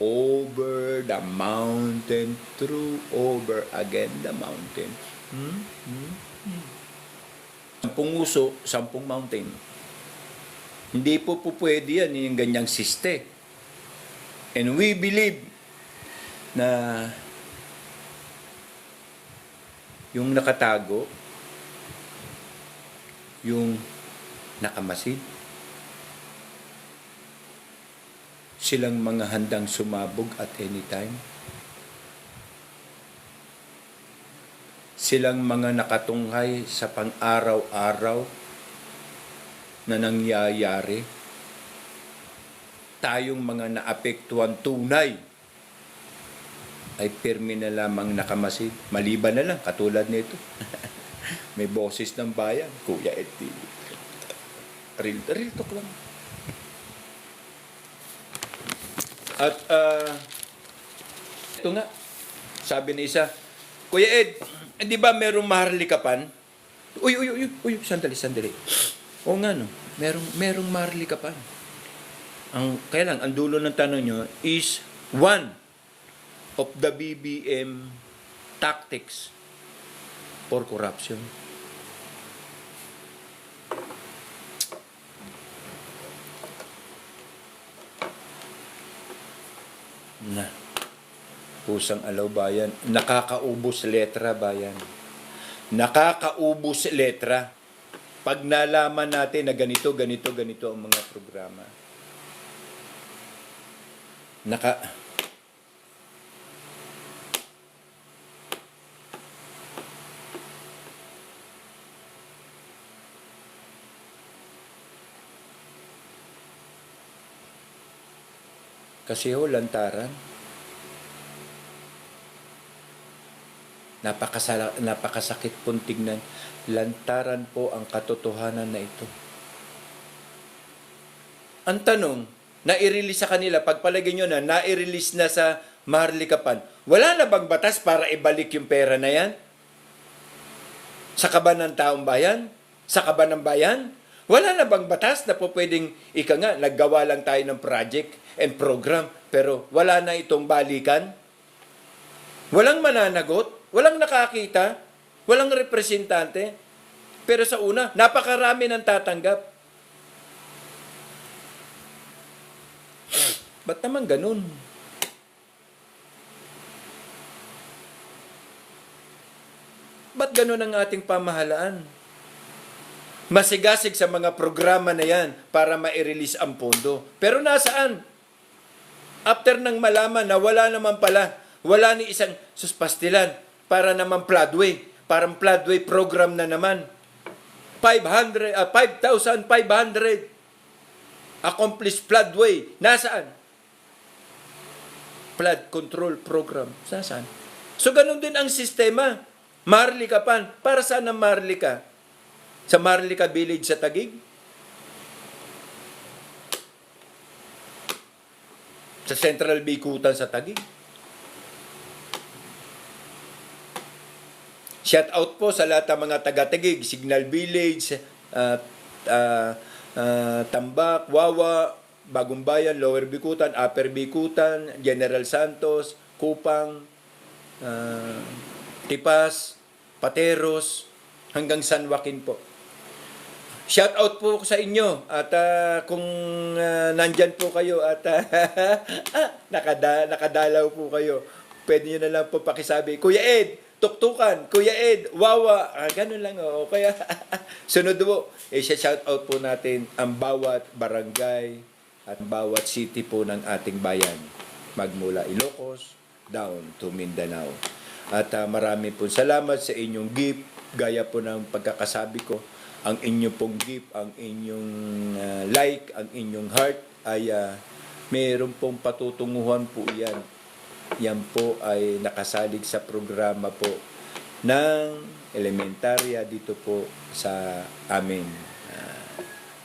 Over the mountain, through, over again the mountain. 10 uso, 10 mountain. Hindi po pwede yan, yung ganyang siste. And we believe na yung nakatago, yung nakamasid, silang mga handang sumabog at anytime. Silang mga nakatunghay sa pang-araw-araw na nangyayari. Tayong mga naapektuhan tunay ay pirmi na lamang nakamasid. Maliban na lang, katulad nito. May boses ng bayan, Kuya Ed TV. Real talk lang. At ito nga, sabi ni isa, Kuya Ed, di ba merong maharlikapan? Uy, sandali. Oo nga no, merong maharlikapan. Kaya lang, ang dulo ng tanong nyo is one of the BBM tactics for corruption. Na, pusang alaw bayan. Nakakaubos letra bayan. Nakakaubos letra. Pag nalaman natin na ganito ang mga programa. Kasi lantaran. Napakasakit pong tignan. Lantaran po ang katotohanan na ito. Ang tanong, nai-release sa kanila, pagpalagay nyo na, nai-release na sa Maharlikapan, wala na bang batas para ibalik yung pera na yan? Sa kaban ng taong bayan? Sa kaban ng bayan? Wala na bang batas na po pwedeng, naggawa lang tayo ng project and program, pero wala na itong balikan? Walang mananagot? Walang nakakita? Walang representante? Pero sa una, napakarami ng tatanggap. Ba't naman ganun? Ba't ganun ang ating pamahalaan? Masigasig sa mga programa na yan para ma-release ang pondo. Pero nasaan? After nang malaman na wala naman pala, wala ni isang suspastilan para naman floodway. Parang floodway program na naman. 5,500 accomplished floodway. Nasaan? Flood control program. Nasaan? So ganun din ang sistema. Maharlikapan. Para saan ang Maharlika? Sa Maharlika Village sa Taguig? Sa Central Bikutan sa Taguig? Shout out po sa lahat ng mga taga-Taguig, Signal Village, Tambak, Wawa, Bagong Bayan, Lower Bikutan, Upper Bikutan, General Santos, Kupang, Tipas, Pateros, hanggang San Joaquin po. Shout out po sa inyo at kung nandyan po kayo at nakadalaw po kayo, pwede nyo na lang po pakisabi, Kuya Ed, tuktukan, Kuya Ed, Wawa, ganun lang o. Kaya sunod po, shout out po natin ang bawat barangay at bawat city po ng ating bayan, magmula Ilocos down to Mindanao. At marami po salamat sa inyong gift, gaya po ng pagkakasabi ko, ang inyong pong gift, ang inyong like, ang inyong heart ay mayroon pong patutunguhan po yan. Yan po ay nakasalig sa programa po ng elementarya dito po sa amin.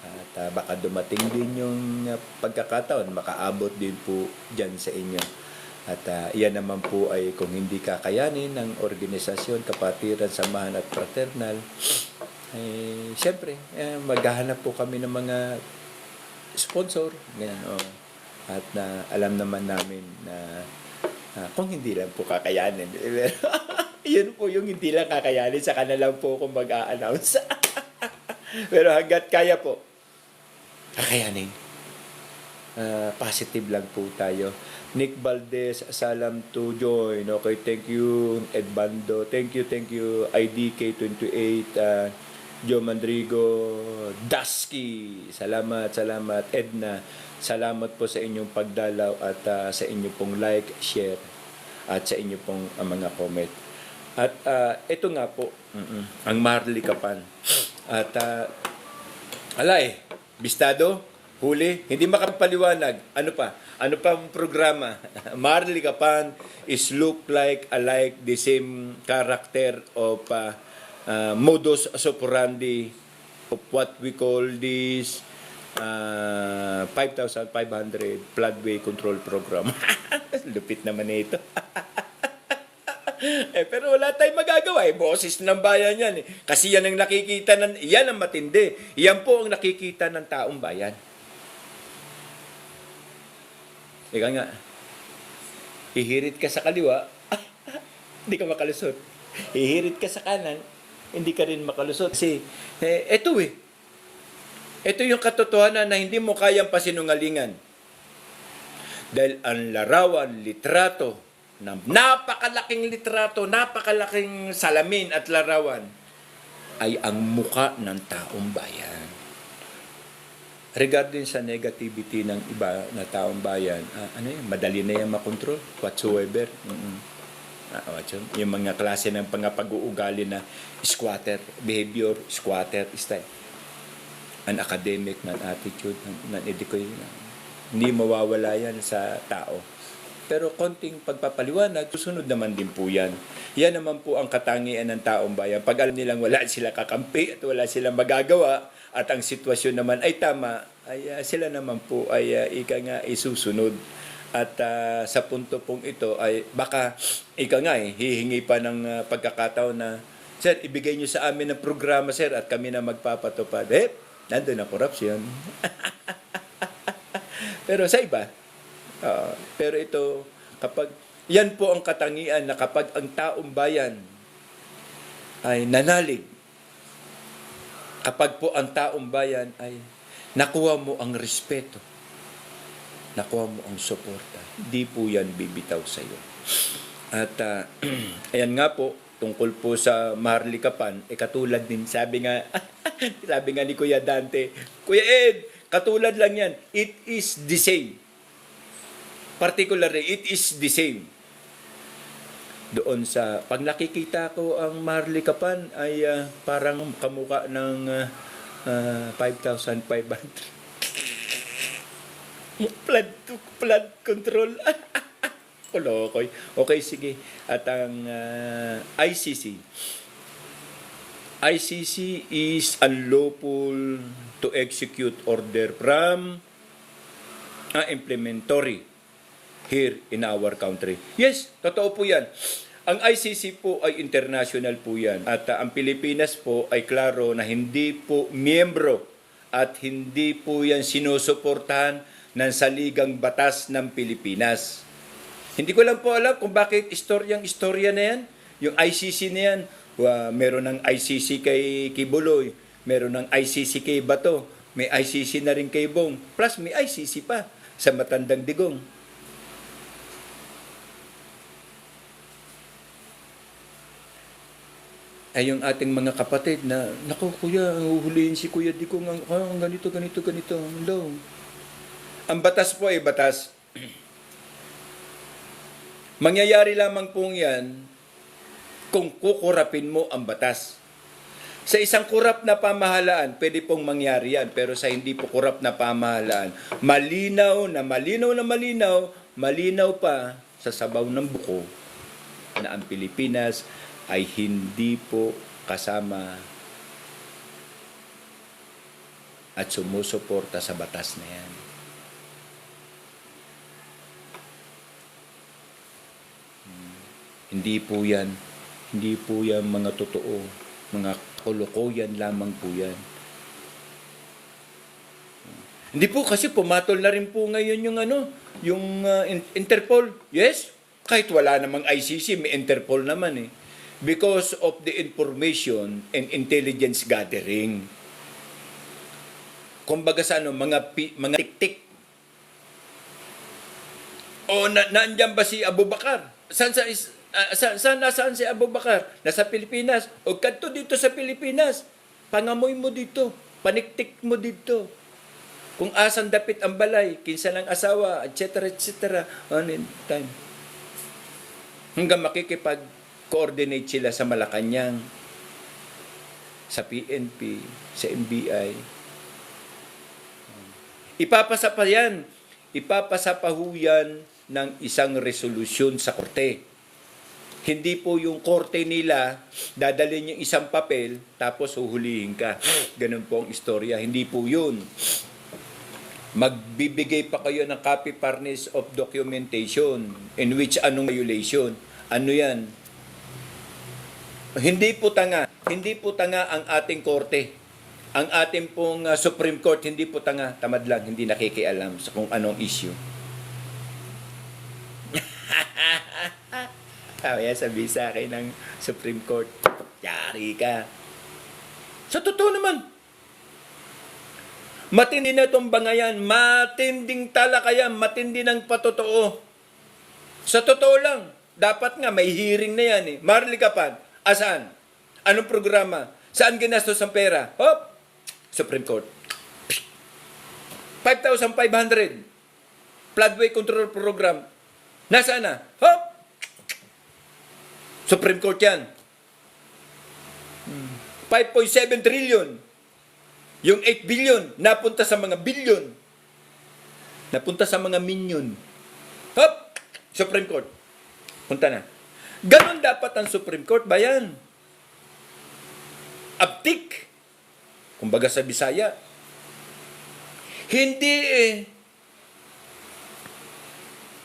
At baka dumating din yung pagkakataon, makaabot din po dyan sa inyo. At iyan naman po ay kung hindi kakayanin ng organisasyon, kapatiran, samahan at fraternal, siyempre, maghahanap po kami ng mga sponsor. Ganyan, At alam naman namin na kung hindi lang po kakayanin. Yun po yung hindi lang kakayanin, saka na lang po kung mag-a-announce. Pero hanggat kaya po, kakayanin. Positive lang po tayo. Nick Valdez, salam to join. Okay, thank you. Ed Bando, thank you. IDK28, Joe Mandrigo, Dusky, salamat. Edna, salamat po sa inyong pagdalaw at sa inyong pong like, share, at sa inyong pong mga comment. At ito nga po, ang Maharlikapan. At bistado, huli, hindi makapaliwanag. Ano pa ang programa? Maharlikapan is look like, alike, the same character of modus operandi of what we call this 5,500 floodway control program. Lupit naman ito. Pero wala tayong magagawa. Boses ng bayan yan. Kasi yan ang nakikita, yan ang matindi. Yan po ang nakikita ng taong bayan. Ika nga, ihirit ka sa kaliwa, hindi ka makalusot. Ihirit ka sa kanan, hindi ka rin makalusot. Kasi, ito yung katotohanan na hindi mo kayang pasinungalingan. Dahil ang larawan, litrato, napakalaking litrato, napakalaking salamin at larawan, ay ang muka ng taong bayan. Regarding sa negativity ng iba na taong bayan, madali na yan makontrol, whatsoever. Yung mga klase ng pag-uugali na squatter behavior, squatter style, an academic, ng attitude, ng education, hindi mawawala yan sa tao. Pero konting pagpapaliwanag, susunod naman din po yan. Yan naman po ang katangian ng taong bayan. Pag alam nilang wala sila kakampi at wala silang magagawa at ang sitwasyon naman ay tama, ay sila naman po ay isusunod. At sa punto pong ito ay baka hihingi pa ng pagkakataon na, sir, ibigay nyo sa amin ng programa, sir, at kami na magpapatupad. Nandun ang korupsyon. Pero sa iba, pero ito, kapag, yan po ang katangian na kapag ang taong bayan ay nanalig, kapag po ang taong bayan ay nakuha mo ang respeto, nakuha mo ang suporta, di po yan bibitaw sa iyo. At ayan nga po, tungkol po sa Maharlikapan, katulad din, sabi nga ni Kuya Dante, Kuya Ed, katulad lang yan, it is the same. Particularly, it is the same. Doon sa, pag nakikita ko ang Maharlikapan ay parang kamukha ng 5,500. Flood control. Kolokoy. Okay, sige. At ang ICC. ICC is unlawful to execute order from implementory here in our country. Yes, totoo po yan. Ang ICC po ay international po yan. At ang Pilipinas po ay klaro na hindi po miyembro at hindi po yan sinusuportahan ng saligang batas ng Pilipinas. Hindi ko lang po alam kung bakit istorya na yan. Yung ICC na yan, meron ng ICC kay Kibuloy, meron ng ICC kay Bato, may ICC na rin kay Bong, plus may ICC pa sa Matandang Digong. Ay yung ating mga kapatid na, naku kuya, huhulihin si Kuya Digong, ganito. Hello. Ang batas po ay batas. Mangyayari lamang pong yan kung kukurapin mo ang batas. Sa isang kurap na pamahalaan, pwede pong mangyari yan. Pero sa hindi po kurap na pamahalaan, malinaw pa sa sabaw ng buko na ang Pilipinas ay hindi po kasama at sumusuporta sa batas na yan. Hindi po yan mga totoo, mga kolokoyan lamang po yan. Hindi po kasi pumatol na rin po ngayon yung Interpol. Yes, kahit wala namang ICC, may Interpol naman eh. Because of the information and intelligence gathering. Kumbaga sa mga tiktik. O nandiyan ba si Abu Bakar? Nasaan si Abu Bakar? Nasa Pilipinas. O kadto dito sa Pilipinas. Pangamoy mo dito. Paniktik mo dito. Kung asan dapit ang balay, kinsa ng asawa, etc. Time. Hanggang makikipag-coordinate sila sa Malacanang, sa PNP, sa NBI. Ipapasa pa ho yan ng isang resolusyon sa korte. Hindi po yung korte nila dadalhin yung isang papel tapos huhulihin ka. Ganun po ang istorya. Hindi po yun. Magbibigay pa kayo ng copy furnish of documentation in which anong violation. Ano yan? Hindi po tanga ang ating korte. Ang ating pong Supreme Court, hindi po tanga, tamad lang, hindi nakikialam sa kung anong issue. Kaya sabi sa akin ng Supreme Court, yari ka. Sa totoo naman, Matindi na itong bangayan, matinding talakayan, matindi ng patotoo. Sa totoo lang, dapat nga may hearing na yan eh. Marlikapan, asaan? Anong programa? Saan ginastos ang pera? Hop! Supreme Court. 5,500. Floodway Control Program. Nasaan na? Hop! Supreme Court yan. 5.7 trillion. Yung 8 billion, napunta sa mga billion. Napunta sa mga minion. Hop! Supreme Court. Punta na. Ganon dapat ang Supreme Court ba yan? Aptik. Kumbaga sa Bisaya. Hindi eh.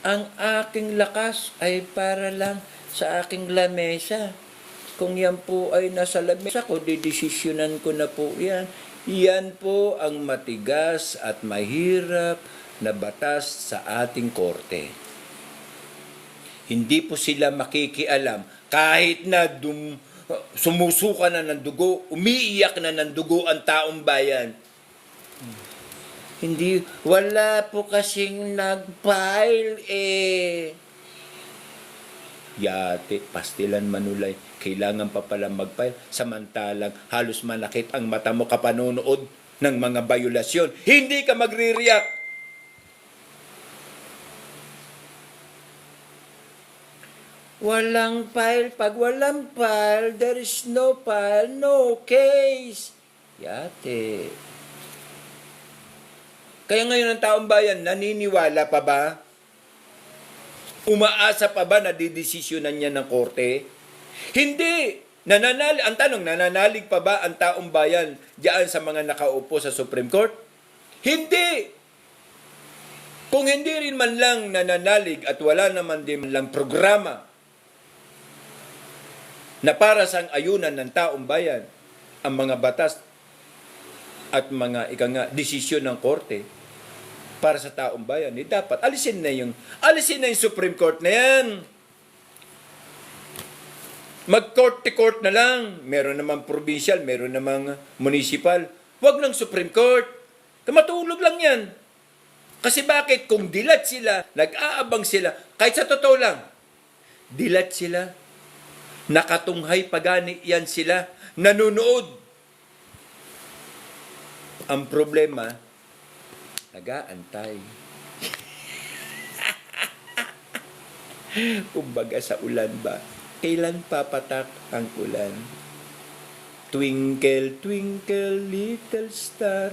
Ang aking lakas ay para lang sa aking lamesa. Kung yan po ay nasa lamesa ko, didesisyonan ko na po yan. Yan po ang matigas at mahirap na batas sa ating korte. Hindi po sila makikialam kahit na sumusuka na ng dugo, umiiyak na ng dugo ang taong bayan. Hindi, wala po kasing nag-file eh. Yate, pastilan manulay, kailangan pa pala mag-file, samantalang halos manakit ang mata mo kapanonood ng mga violasyon. Hindi ka magre-react. Walang file. Pag walang file, there is no file, no case. Yate. Kaya ngayon ang taong bayan, naniniwala pa ba? Umaasa pa ba na didesisyonan niya ng korte? Hindi. Ang tanong, nananalig pa ba ang taong bayan diyan sa mga nakaupo sa Supreme Court? Hindi. Kung hindi rin man lang nananalig at wala naman din man lang programa na para sa ayunan ng taong bayan ang mga batas at mga desisyon ng korte para sa taong bayan, dapat alisin na yung Supreme Court na yan. Mag-court to court na lang. Meron namang provincial, meron namang municipal. Huwag ng Supreme Court. Matulog lang yan. Kasi bakit? Kung dilat sila, nag-aabang sila, kahit sa totoo lang, dilat sila, nakatunghay pagani yan sila, nanunood. Ang problema, nag-aantay. Kumbaga sa ulan ba? Kailan papatak ang ulan? Twinkle, twinkle, little star.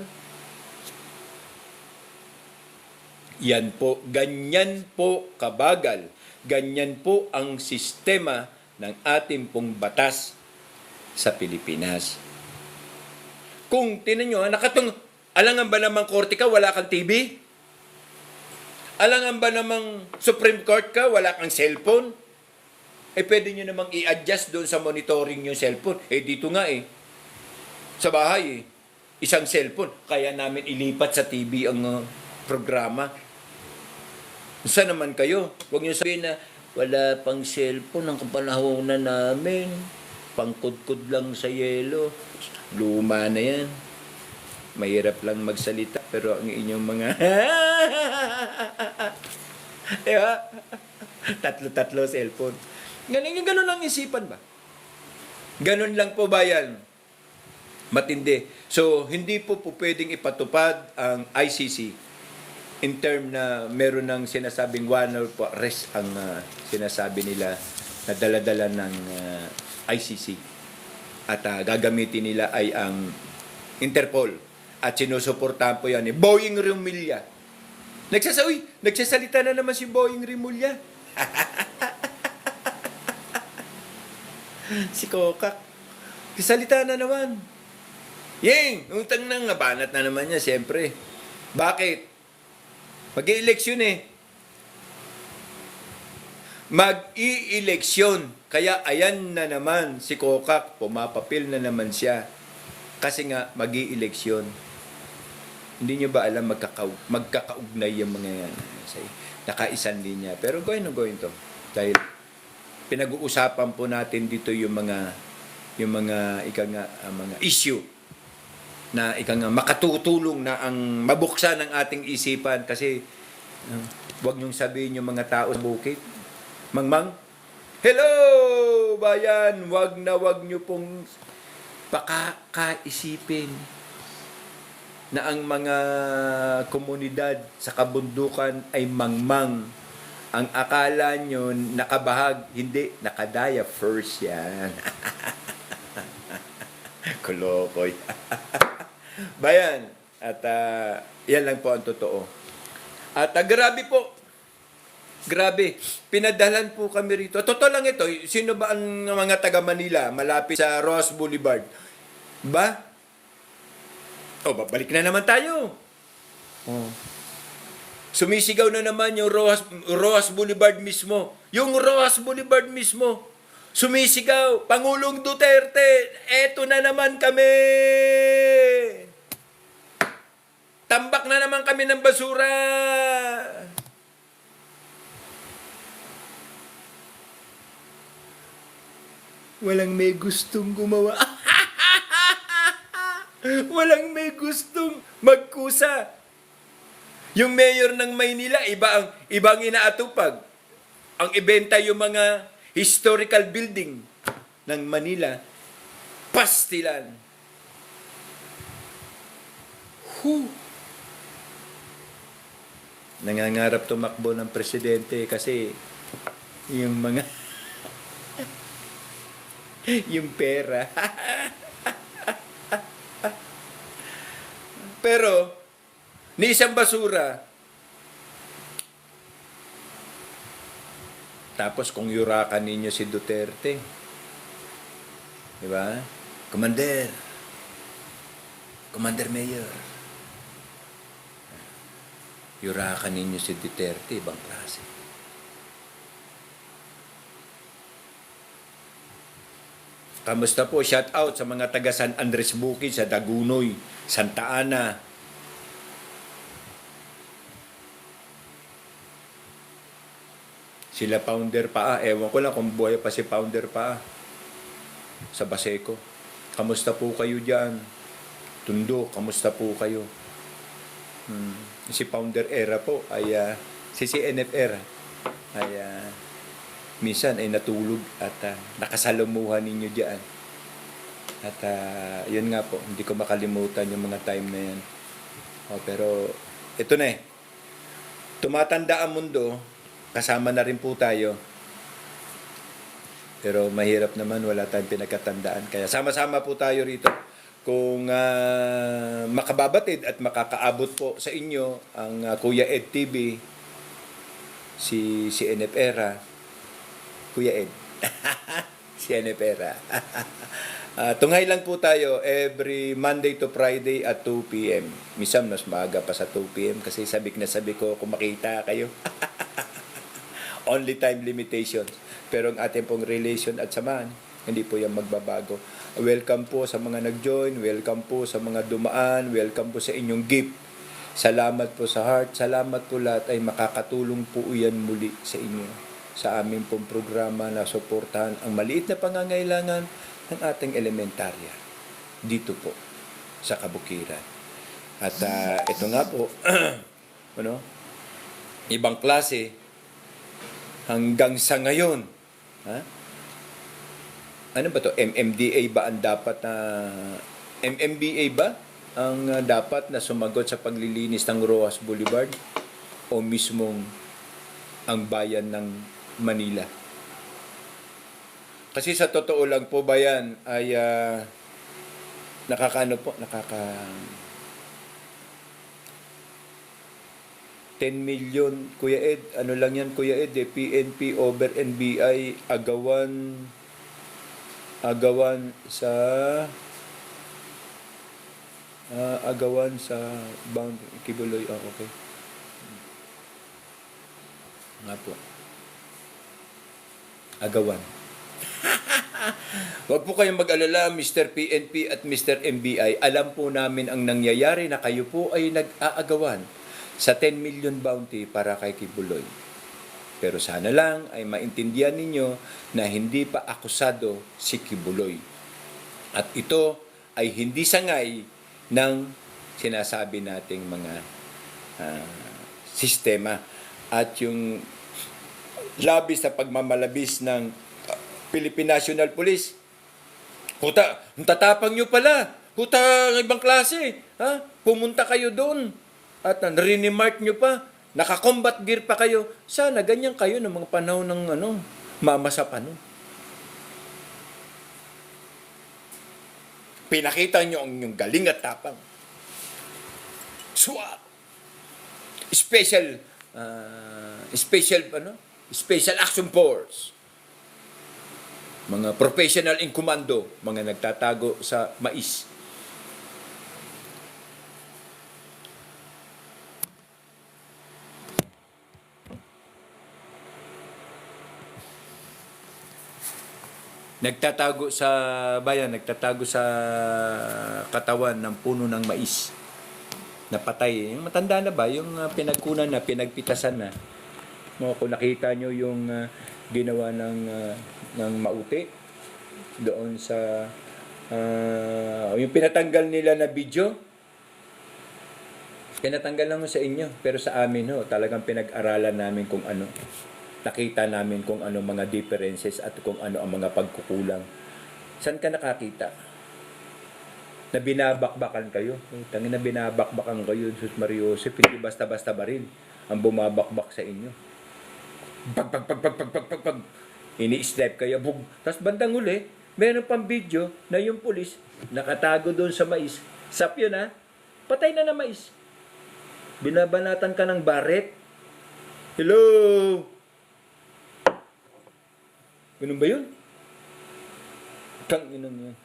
Yan po, ganyan po kabagal. Ganyan po ang sistema ng ating pong batas sa Pilipinas. Kung tinan nyo, alangan ba namang korte ka, wala kang TV? Alangan ba namang Supreme Court ka, wala kang cellphone? Pwede nyo namang i-adjust doon sa monitoring yung cellphone. Dito nga sa bahay isang cellphone. Kaya namin ilipat sa TV ang programa. Saan naman kayo? Huwag nyo sabihin na wala pang cellphone ang kapanahonan namin. Pangkudkud lang sa yelo. Luma na yan. Mahirap lang magsalita, pero ang inyong mga diba? Tatlo cellphone. Ganun lang isipan ba? Ganun lang po ba yan? Matindi. So, hindi po pwedeng ipatupad ang ICC in term na meron ng sinasabing warrant of arrest ang sinasabi nila na dala-dala ng ICC. At gagamitin nila ay ang Interpol. At sinusuportahan po yan ni Boying Rimulya. Nagsasalita na naman si Boying Rimulya. Si Kokak. Nagsasalita na naman. Yeng, utang nang nabanat na naman niya, siyempre. Bakit? Mag-i-eleksyon Mag-i-eleksyon. Kaya ayan na naman si Kokak, pumapapil na naman siya. Kasi nga, mag-i-eleksyon. Hindi nyo ba alam magkakaugnay yung mga yan? Nakaisang linya. Pero going to. Dahil pinag-uusapan po natin dito yung mga issue na makatutulong na ang mabuksan ang ating isipan kasi wag niyong sabihin yung mga tao sa bukid, Mangmang, hello bayan, wag niyo pong pakakaisipin na ang mga komunidad sa kabundukan ay mangmang. Ang akala nyo nakabahag, hindi, nakadaya first yan. Kulokoy. Bayan, at yan lang po ang totoo. At grabe po, grabe, pinadalan po kami rito. Totoo lang ito, sino ba ang mga taga Manila malapit sa Rojas Boulevard? Ba? Babalik na naman tayo. Sumisigaw na naman yung Rojas Boulevard mismo. Yung Rojas Boulevard mismo. Sumisigaw, Pangulong Duterte, eto na naman kami. Tambak na naman kami ng basura. Walang may gustong gumawa. Walang may gustong magkusa. Yung mayor ng Maynila, ibang inaatupag. Ang ibenta yung mga historical building ng Manila, pastilan. Nangangarap tumakbo ng presidente kasi yung mga yung pera. Pero, ni isang basura. Tapos kung yurakan ninyo si Duterte, di ba? Commander Mayor. Yurakan ninyo si Duterte, ibang klase. Kamusta po? Shout out sa mga taga San Andres Bukid, sa Dagunoy, Santa Ana. Sila Founder pa. Ewan ko lang kung buhay pa si Founder pa sa Baseco. Kamusta po kayo dyan? Tundo, kamusta po kayo? Si Founder Era po ay si CNF Era ay minsan ay natulog at nakasalamuhan ninyo diyan. At yun nga po, hindi ko makalimutan yung mga time na yan. Pero ito na tumatanda ang mundo, kasama na rin po tayo. Pero mahirap naman, wala tayong pinagkatandaan. Kaya sama-sama po tayo rito. Kung makababatid at makakaabot po sa inyo ang Kuya Ed TV, si NF Era, Kuya Ed. Si NF Era. Tunghay lang po tayo every Monday to Friday at 2 p.m. Minsan mas maaga pa sa 2 p.m. kasi sabi ko kung makita kayo. Only time limitations. Pero ang ating pong relation at samahan, hindi po yan magbabago. Welcome po sa mga nag-join, welcome po sa mga dumaan, welcome po sa inyong gift. Salamat po sa heart, salamat po lahat ay makakatulong po yan muli sa inyo. Sa aming pong programa na suportahan ang maliit na pangangailangan ng ating elementarya dito po sa Kabukiran. At ito nga po, ibang klase hanggang sa ngayon. Ano ba to? MMDA ba ang dapat na MMBA ba ang dapat na sumagot sa paglilinis ng Rojas Boulevard o mismong ang bayan ng Manila? Kasi sa totoo lang po ba yan ay nakaka 10 million, Kuya Ed. Ano lang yan, Kuya Ed? PNP over NBI, agawan sa Bound Kibuloy. Okay. Nga po. Agawan. Huwag po kayong mag-alala, Mr. PNP at Mr. NBI. Alam po namin ang nangyayari na kayo po ay nag-aagawan sa 10 million bounty para kay Kibuloy. Pero sana lang ay maintindihan ninyo na hindi pa akusado si Kibuloy. At ito ay hindi sangay ng sinasabi nating mga sistema at yung labis na pagmamalabis ng Philippine National Police. Puta, ang tatapang nyo pala. Puta, ibang klase. Ha? Pumunta kayo doon. At rinimark nyo pa. Naka-combat gear pa kayo. Sana ganyan kayo ng mga panahon ng mama sa panon. Pinakita nyo ang inyong galing at tapang. SWAT. Special Action Force. Mga professional in commando, mga nagtatago sa mais. Nagtatago sa bayan, nagtatago sa katawan ng puno ng mais. Napatay. Yung matanda na ba? Yung pinagkunan na, pinagpitasan na. Kung nakita nyo yung ginawa ng Mauti doon sa yung pinatanggal nila na video, pinatanggal naman sa inyo, pero sa amin talagang pinag-aralan namin kung ano, nakita namin kung ano mga differences at kung ano ang mga pagkukulang. Saan ka nakakita na binabakbakan kayo? Tangin na binabakbakan kayo, Jesus Mario Joseph, hindi basta-basta baril ang bumabakbak sa inyo. Pag ini-step kayo, bug. Tapos bandang huli, meron pang video na yung pulis nakatago doon sa mais. Sap yun patay na mais. Binabanatan ka ng baret. Hello! Ganun ba yun? Kang inang yan.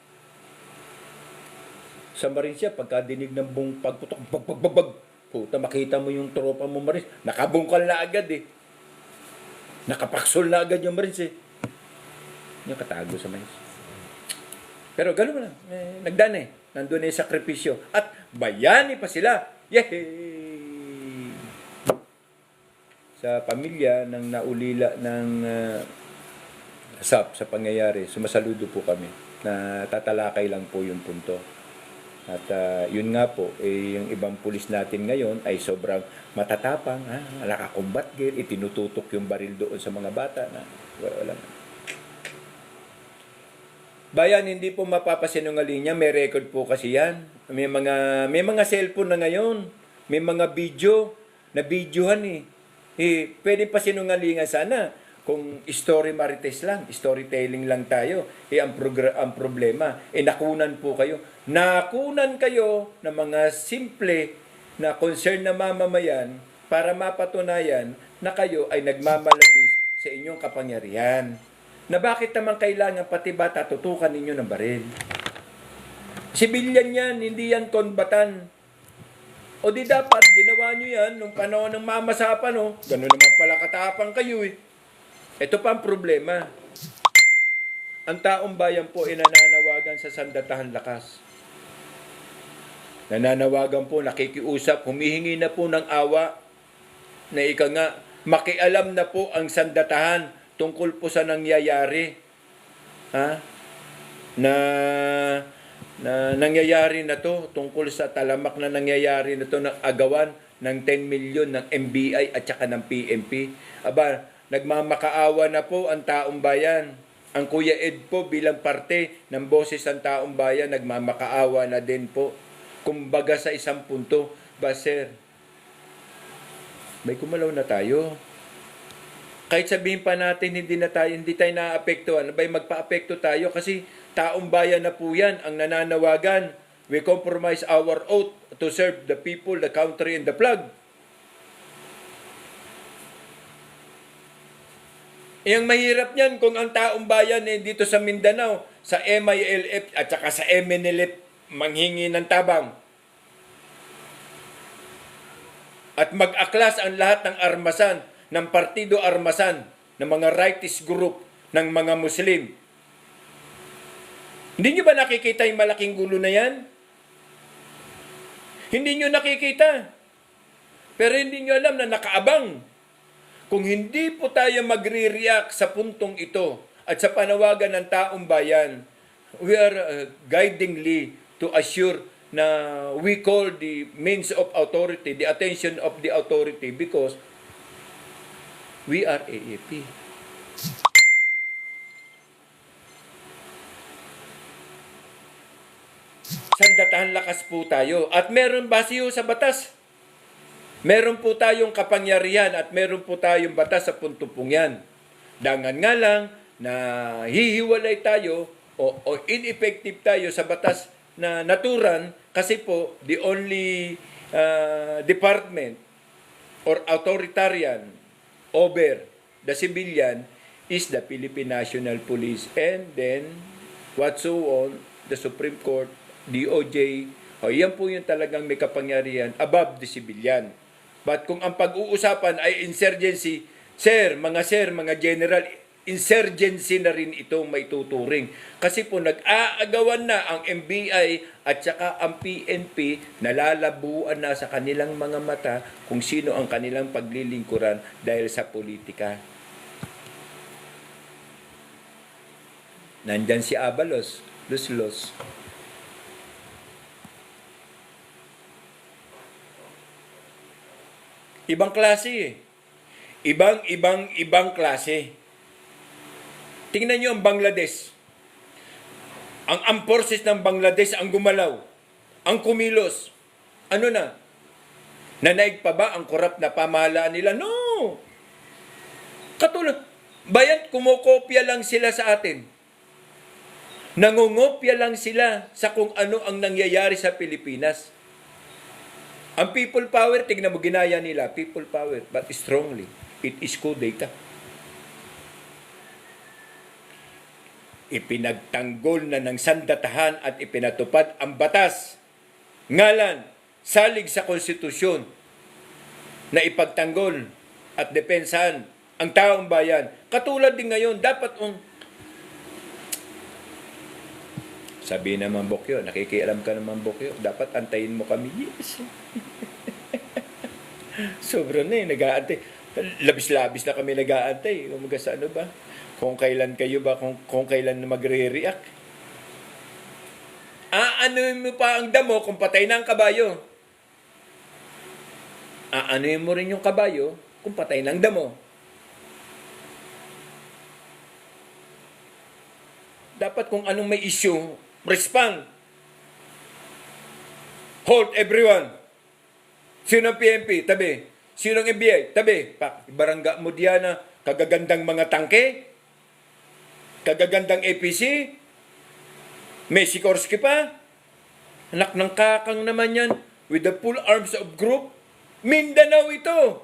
Sa Marines siya, pagkadinig ng buong pagputok, puta, makita mo yung tropa mo Marines, nakabungkal na agad Nakapaksol na agad yung Marines Yung katago sa mais. Pero gano'n lang. Nagdaan Nandun yung sakripisyo. At bayani pa sila. Yay! Sa pamilya ng naulila ng sa pangyayari, sumasaludo po kami na tatalakay lang po yung punto. At yun nga po, yung ibang pulis natin ngayon ay sobrang matatapang, naka-combat gear, itinututok yung baril doon sa mga bata na wala na. Bayan, hindi po mapapasinungaling niya, may record po kasi yan. May mga cellphone na ngayon, may mga video na videohan pwede pa sinungalingan sana kung story marites lang, storytelling lang tayo, ang problema, nakunan po kayo. Nakunan kayo ng mga simple na concern na mamamayan para mapatunayan na kayo ay nagmamalabis sa inyong kapangyarihan. Na bakit naman kailangan pati bata tutukan ninyo ng baril? Sibilyan yan, hindi yan konbatan. O di dapat, ginawa nyo yan nung panahon ng mamasapan, Ganun naman pala katapang kayo Ito pa ang problema. Ang taong bayan po ay nananawagan sa sandatahan lakas. Nananawagan po, nakikiusap, humihingi na po ng awa na makialam na po ang tungkol po sa nangyayari. Na nangyayari na to tungkol sa talamak na nangyayari na to ng agawan ng 10 million ng NBI at saka ng PNP. Nagmamakaawa na po ang taong bayan. Ang Kuya Ed po bilang parte ng boses ng taong bayan, nagmamakaawa na din po. Kumbaga sa isang punto, sir, may kumalaw na tayo. Kahit sabihin pa natin hindi tayo naapektuhan, magpa-apekto tayo kasi taong bayan na po yan ang nananawagan. We compromise our oath to serve the people, the country, and the flag. Ang mahirap niyan kung ang taong bayan dito sa Mindanao, sa MILF at saka sa MNLF manghingi ng tabang. At mag-aklas ang lahat ng armasan, ng partido armasan, ng mga rightist group, ng mga Muslim. Hindi nyo ba nakikita yung malaking gulo na yan? Hindi nyo nakikita. Pero hindi nyo alam na nakaabang. Kung hindi po tayo magre-react sa puntong ito at sa panawagan ng taong bayan, we are guidingly to assure na we call the means of authority, the attention of the authority because we are AAP. Sandatahan lakas po tayo. At meron base sa batas. Meron po tayong kapangyarihan at meron po tayong batas sa puntupong yan. Dangan nga lang na hihiwalay tayo o ineffective tayo sa batas na naturan kasi po the only department or authoritarian over the civilian is the Philippine National Police, and then what so on, the Supreme Court, DOJ, yan po yung talagang may kapangyarihan above the civilian. But kung ang pag-uusapan ay insurgency, mga general, insurgency na rin itong may tuturing. Kasi po nag-aagawan na ang NBI at saka ang PNP, nalalabuan na sa kanilang mga mata kung sino ang kanilang paglilingkuran dahil sa politika. Nandyan si Abalos, Los. Ibang klase eh. Ibang klase. Tingnan nyo ang Bangladesh. Ang armed forces ng Bangladesh ang gumalaw. Ang kumilos. Ano na? Nanaig pa ba ang korap na pamahalaan nila? No! Katulad, bayan, kumokopya lang sila sa atin. Nangungopya lang sila sa kung ano ang nangyayari sa Pilipinas. Ang people power, tignan mo, ginaya nila. People power, but strongly. It is kudeta. Ipinagtanggol na ng sandatahan at ipinatupad ang batas. Ngalan, salig sa konstitusyon na ipagtanggol at depensahan ang taong bayan. Katulad din ngayon, dapat sabi naman Bokyo, nakikialam ka naman Bokyo, dapat antayin mo kami. Yes. Sobra na nag-aantay. Labis-labis na kami nag-aantay. Umaga sa ano ba? Kung kailan kayo ba, kung kailan na magre-react. Aanuin mo pa ang damo kung patay na ang kabayo. Aanuin mo rin yung kabayo kung patay na ang damo. Dapat kung anong may issue, respond. Hold everyone. Sino ang PNP? Tabi. Sino ang NBI? Tabi. Ibarangga mo diyan na kagagandang mga tangke, kagagandang APC, may Sikorsky pa. Anak ng kakang naman yan. With the full arms of group. Mindanao ito.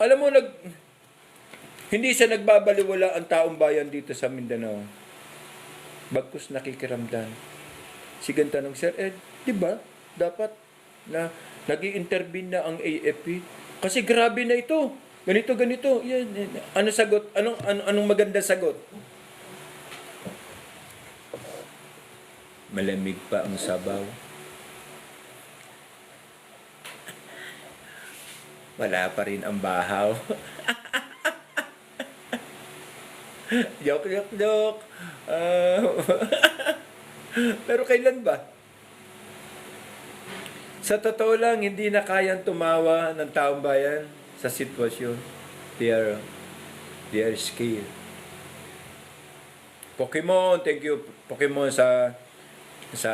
Alam mo, hindi siya nagbabaliwala ang taong bayan dito sa Mindanao. Bagkus nakikiramdam. Sige tanong, Sir Ed, di ba? Dapat na nag-i-intervene na ang AFP. Kasi grabe na ito. Ganito. Yan. Ano sagot? Anong maganda sagot? Malamig pa ang sabaw. Wala pa rin ang bahaw. Joke. Pero kailan ba? Sa totoo lang, hindi na kayang tumawa ng taong bayan sa sitwasyon. They are scared. Pokemon, thank you. Pokemon sa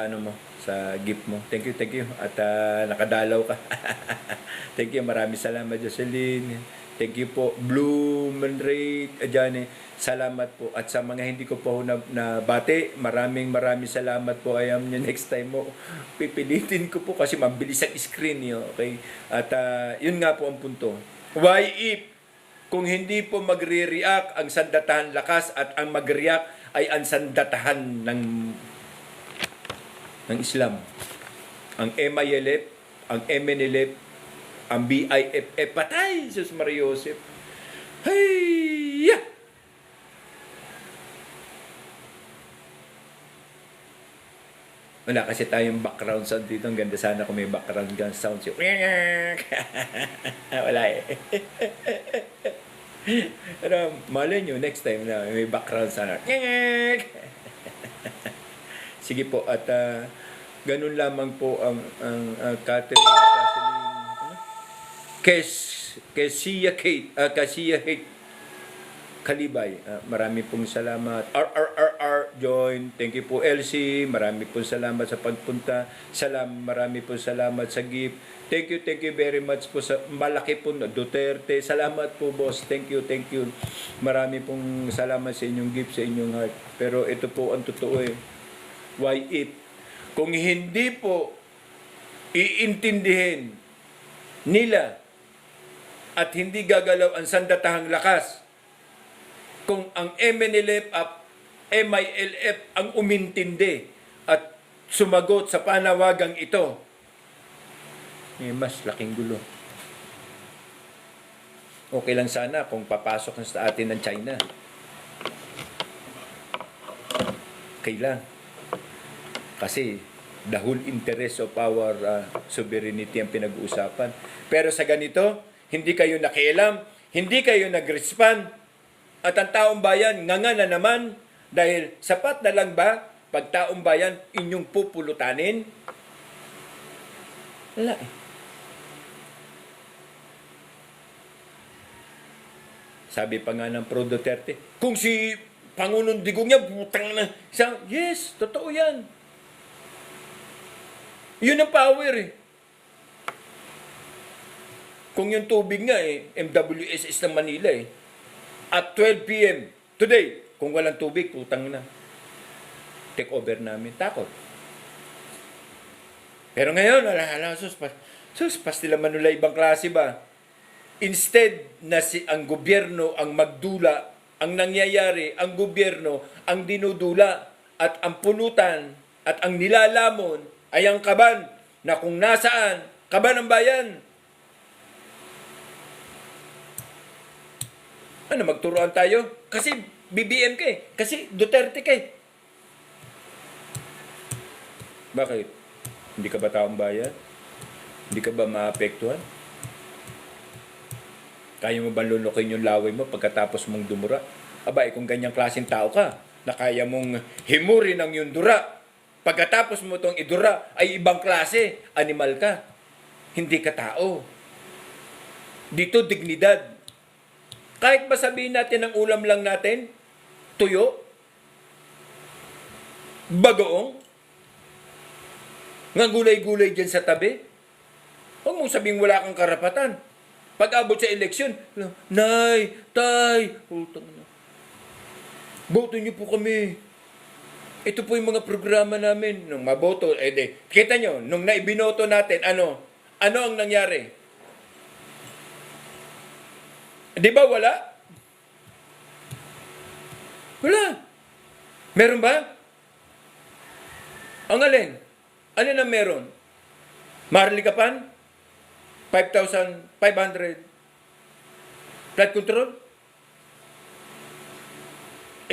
ano mo, sa gift mo. Thank you. At nakadalaw ka. Thank you, maraming salamat, Jocelyn. Thank you po, Blue Manrate, Adjane. Salamat po. At sa mga hindi ko po nabati, maraming salamat po. Ayam nyo next time mo. Pipilitin ko po kasi mabilis ang screen niyo. Okay? At yun nga po ang punto. Why if kung hindi po magre-react ang sandatahan lakas at ang mag-react ay ang sandatahan ng Islam. Ang MILF, ang MNLF, ang BIFF, patay! Jesus Maria Joseph. Hey! Yeah! Wala kasi tayong background sound dito. Ang ganda sana kung may background sound. Wala eh. Pero malay nyo, next time na may background sound. Sige po, at ganun lamang po ang Catherine Kesia Kate Kalibay. Marami pong salamat. Join. Thank you po, Elsie. Marami pong salamat sa pagpunta. Marami pong salamat sa gift. Thank you very much po sa malaki po na Duterte. Salamat po, boss. Thank you. Marami pong salamat sa inyong gift, sa inyong heart. Pero ito po ang totoo eh. Why it? Kung hindi po iintindihin nila at hindi gagalaw ang sandatahang lakas, kung ang MILF ang umintindi at sumagot sa panawagang ito, mas laking gulo. Okay lang sana kung papasok na sa atin ng China. Kailan? Kasi the whole interest of our sovereignty ang pinag-uusapan. Pero sa ganito, hindi kayo nakialam, hindi kayo nag-respond, at ang taong bayan, nga na naman, dahil sapat na lang ba, pag taong bayan, inyong pupulutanin? Wala eh. Sabi pa nga ng Pro Duterte, kung si Pangulong Digong niya, butang na. Yes, totoo yan. Yun ang power eh. Kung yung tubig nga eh, MWSS ng Manila eh, at 12 p.m. today, kung walang tubig, putang na. Take over namin. Takot. Pero ngayon, suspas nila manula ibang klase ba? Instead na ang gobyerno ang magdula, ang nangyayari, ang gobyerno ang dinudula, at ang pulutan at ang nilalamon ay ang kaban na kung nasaan, kaban ng bayan. Ano, magturuan tayo? Kasi BBM ka eh. Kasi Duterte ka eh. Bakit? Hindi ka ba taong bayan? Hindi ka ba maapektuhan? Kaya mo ba lulukin yung laway mo pagkatapos mong dumura? Aba, kung ganyang klaseng tao ka, na kaya mong himurin ang yung dura, pagkatapos mo itong idura, ay ibang klase, animal ka. Hindi ka tao. Dito, dignidad. Kahit ba sabihin natin ang ulam lang natin, tuyo, bagoong, nga gulay-gulay dyan sa tabi, huwag mong sabing wala kang karapatan. Pag-abot sa eleksyon, Nay, Tay, utang na. Boto niyo po kami. Ito po yung mga programa namin. Nung maboto, kita nyo, nung naibinoto natin, ano ang nangyari? Di ba wala? Wala. Meron ba? Ang alin? Ano na meron? Marlikapan? 5,500. Flood control?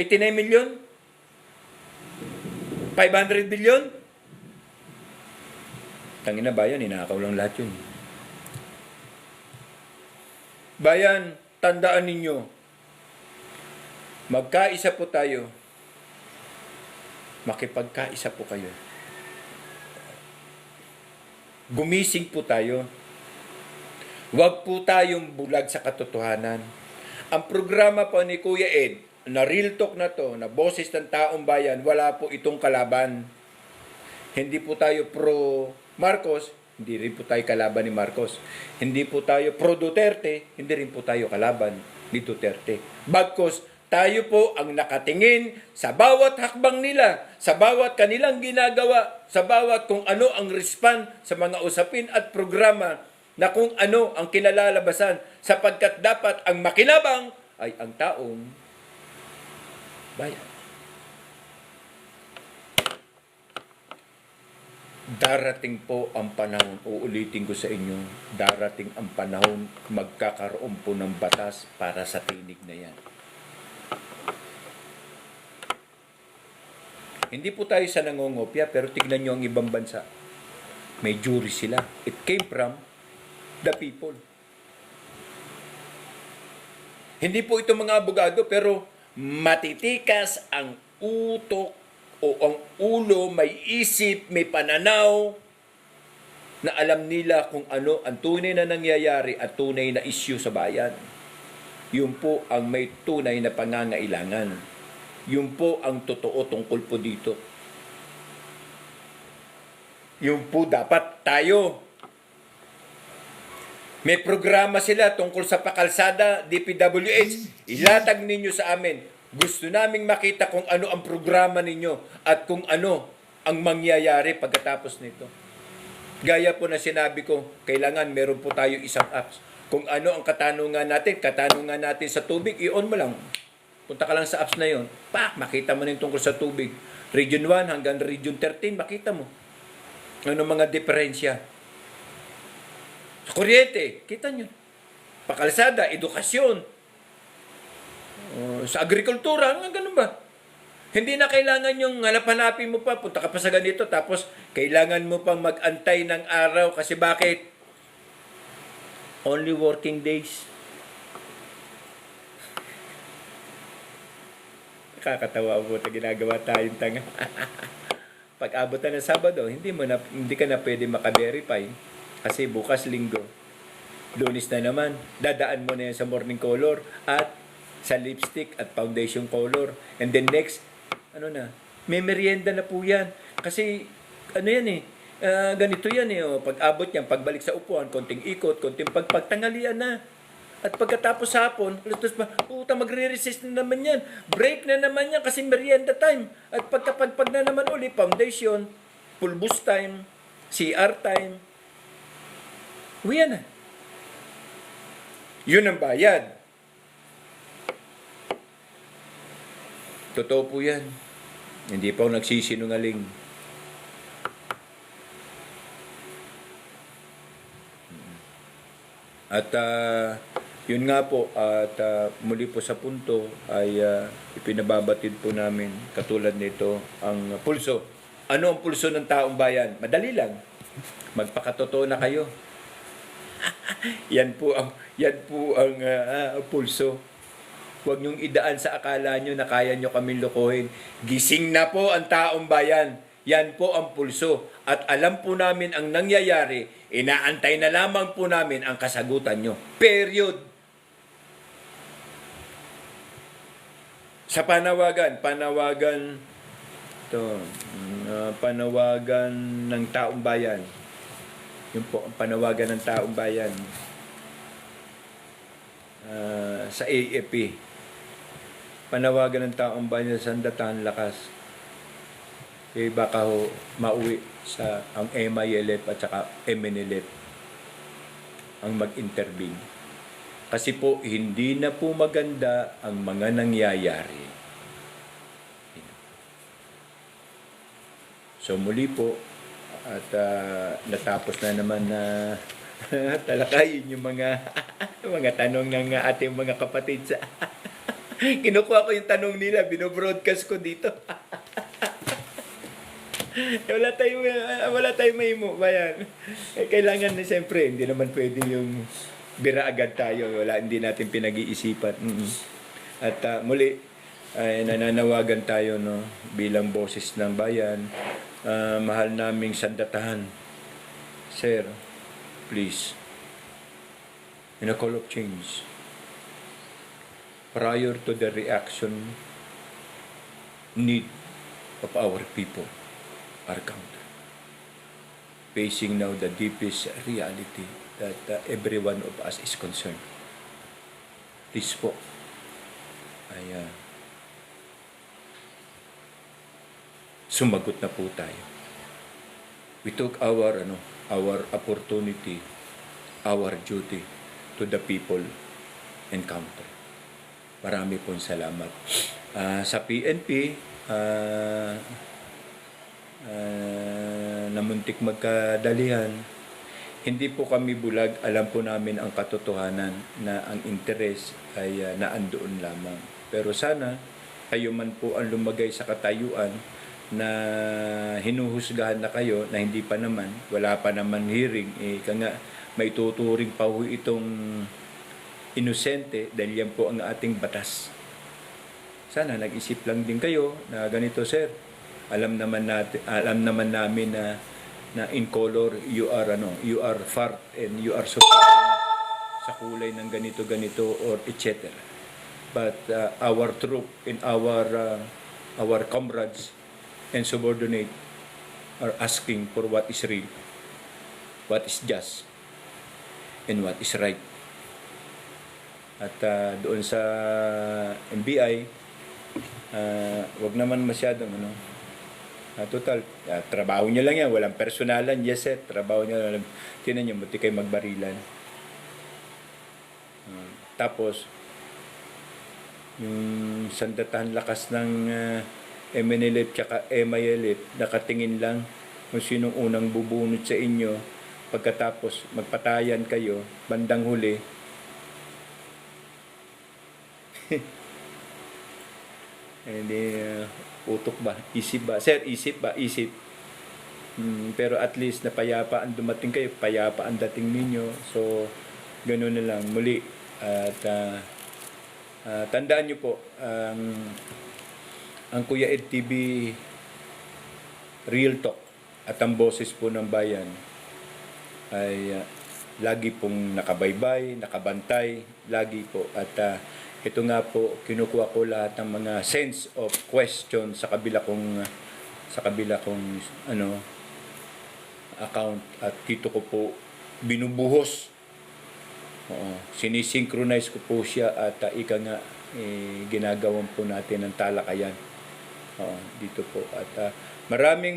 89 million? 500 billion? Tangina bayan, inakaw lang lahat yun. Bayan, tandaan ninyo, magkaisa po tayo. Makipagkaisa po kayo. Gumising po tayo. Huwag po tayong bulag sa katotohanan. Ang programa po ni Kuya Ed, na real talk na to, na boses ng taong bayan, wala po itong kalaban. Hindi po tayo pro Marcos, hindi rin po tayo kalaban ni Marcos. Hindi po tayo pro Duterte, hindi rin po tayo kalaban ni Duterte. Bagkus, tayo po ang nakatingin sa bawat hakbang nila, sa bawat kanilang ginagawa, sa bawat kung ano ang respond sa mga usapin at programa, na kung ano ang kinalalabasan, sapagkat dapat ang makinabang ay ang taong bayan. Darating po ang panahon, uulitin ko sa inyo, darating ang panahon, magkakaroon po ng batas para sa tinig na yan. Hindi po tayo sa nangongopya, pero tignan nyo ang ibang bansa. May jury sila. It came from the people. Hindi po ito mga abogado, pero matitikas ang utok o ang ulo may isip, may pananaw, na alam nila kung ano ang tunay na nangyayari at tunay na issue sa bayan. Yun po ang may tunay na pangangailangan. Yun po ang totoo tungkol po dito. Yun po dapat tayo. May programa sila tungkol sa pakalsada, DPWH. Ilatag ninyo sa amin. Gusto naming makita kung ano ang programa ninyo at kung ano ang mangyayari pagkatapos nito. Gaya po na sinabi ko, kailangan meron po tayo isang apps. Kung ano ang katanungan natin sa tubig, i-on mo lang. Punta ka lang sa apps na yon. Makita mo na yung tungkol sa tubig. Region 1 hanggang Region 13, makita mo. Ano mga diferensya. Sa kuryente, kita nyo. Pakalsada, edukasyon. Sa agrikultura, ganun ba? Hindi na kailangan yung hanap-hanapin mo pa, punta ka pa sa ganito, tapos kailangan mo pang mag-antay ng araw. Kasi bakit? Only working days. Kakatawa po na ginagawa tayong tanga. Pag abot na ng Sabado, hindi ka na pwede maka-verify. Kasi bukas Linggo. Lunes na naman. Dadaan mo na yan sa morning color at sa lipstick at foundation color. And then next, may merienda na po yan. Kasi, ganito yan Pag abot yan, pagbalik sa upuan, konting ikot, konting pagtanghalian na. At pagkatapos hapon, magre-resist na naman yan. Break na naman yan kasi merienda time. At pagkapagpag na naman uli, foundation, pulbus time, CR time. Uwi na. Yun ang bayad. Totoo po yan. Hindi pa ako nagsisinungaling. At yun nga po, at muli po sa punto ay ipinababatid po namin katulad nito ang pulso. Ano ang pulso ng taong bayan? Madali lang. Magpakatotoo na kayo. Yan po ang pulso. Huwag niyong idaan sa akala niyo na kaya niyo kaming lokohin. Gising na po ang taong bayan. Yan po ang pulso. At alam po namin ang nangyayari. Inaantay na lamang po namin ang kasagutan niyo. Period. Sa panawagan ng taong bayan. Yun po ang panawagan ng taong bayan. Sa AFP. Panawagan ng taong bayan sa Sandatahan Lakas. Baka mauwi sa ang MILF at saka MNLF ang mag-intervene. Kasi po, hindi na po maganda ang mga nangyayari. So muli po, at natapos na naman na talakayin yung mga tanong ng ating mga kapatid sa kinukuha ko yung tanong nila, binobroadcast ko dito. wala tayong mahimo bayan. Kailangan na siyempre, hindi naman pwede yung bira agad tayo, hindi natin pinag-iisipan. At muli ay nananawagan tayo bilang boses ng bayan, mahal naming Sandatahan. Sir, please, in a call of change, prior to the reaction need of our people, our country, facing now the deepest reality that every one of us is concerned. Please po, ay sumagot na po tayo. We took our opportunity, our duty to the people and country. Marami pong salamat. Sa PNP, namuntik magkadalihan, hindi po kami bulag. Alam po namin ang katotohanan na ang interes ay naandoon lamang. Pero sana, kayo man po ang lumagay sa katayuan na hinuhusgahan na kayo na hindi pa naman, wala pa naman hearing, may tuturing pa ho itong inosente dahil yan po ang ating batas. Sana nag-isip lang din kayo na ganito, sir, alam naman namin na in color you are far and you are supporting sa kulay ng ganito or etc. But our troop and our comrades and subordinate are asking for what is real, what is just, and what is right. At doon sa NBI, wag naman masyadong total, trabaho niya lang yan, walang personalan, yes sir, trabaho niya lang. Tinan niyo, buti kayo magbarilan. Tapos, yung sandatahan lakas ng MNLF tsaka MILF, nakatingin lang kung sinong unang bubunot sa inyo. Pagkatapos, magpatayan kayo, bandang huli, hindi utok ba? Isip ba? Sir, isip ba? Isip. Pero at least napayapa ang dumating kayo, payapa ang dating ninyo. So, ganoon na lang. Muli. At tandaan nyo po, ang Kuya Ed TV Real Talk at ang boses po ng bayan ay lagi pong nakabaybay, nakabantay, lagi po. At ito nga po, kinukuha ko lahat ng mga sense of question sa kabila kong account at dito ko po binubuhos. Sinisynchronize ko po siya at ika nga ginagawan po natin ng talakayan dito po. At maraming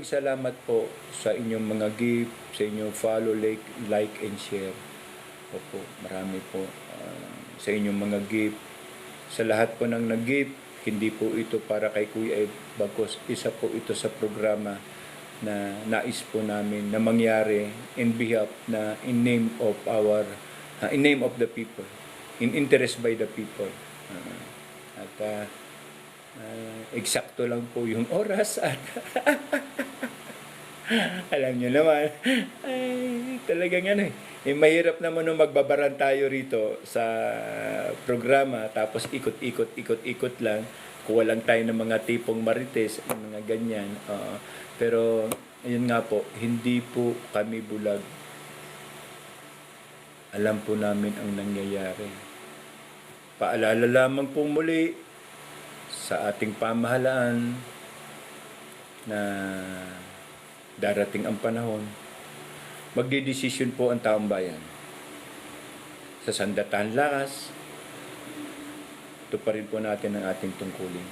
salamat po sa inyong mga gift, sa inyong follow, like and share. Opo, marami po sa inyong mga gift. Sa lahat po ng nag-gift, hindi po ito para kay Kuya Ed, bagkus isa po ito sa programa na nais po namin na mangyari in behalf na in name of the people, in interest by the people. At eksakto lang po yung oras at alam nyo naman, talagang mahirap naman nung magbabaran tayo rito sa programa tapos ikot lang, kuha lang tayo ng mga tipong marites, mga ganyan. Pero ayun nga po, hindi po kami bulag. Alam po namin ang nangyayari. Paalala lamang po muli sa ating pamahalaan na darating ang panahon, magdidesisyon po ang taong bayan. Sa sandatahan lakas, ito pa rin po natin ang ating tungkulin.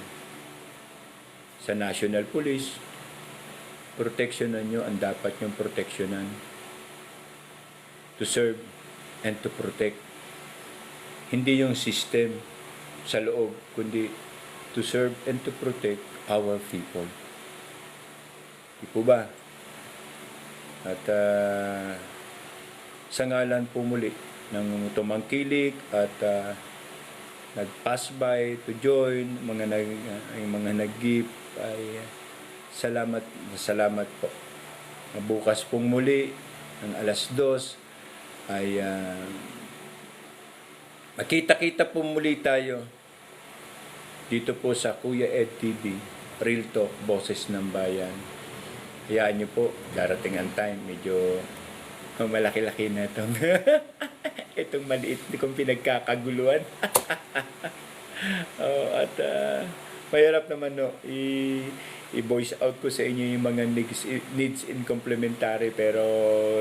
Sa National Police, proteksyonan nyo ang dapat nyong proteksyonan. To serve and to protect. Hindi yung system sa loob, kundi to serve and to protect our people. Di po ba? At sa ngalan po muli ng tumangkilik at nag-pass by to join, mga nag-gift ay salamat po. Bukas pong muli ng 2:00 ay makita-kita po muli tayo dito po sa Kuya Ed TV Real Talk, Boses ng Bayan. Hayaan nyo po, darating ang time, medyo malaki-laki na itong maliit kong pinagkakaguluhan. At mahirap naman i-voice out ko sa inyo yung mga needs in complementary, pero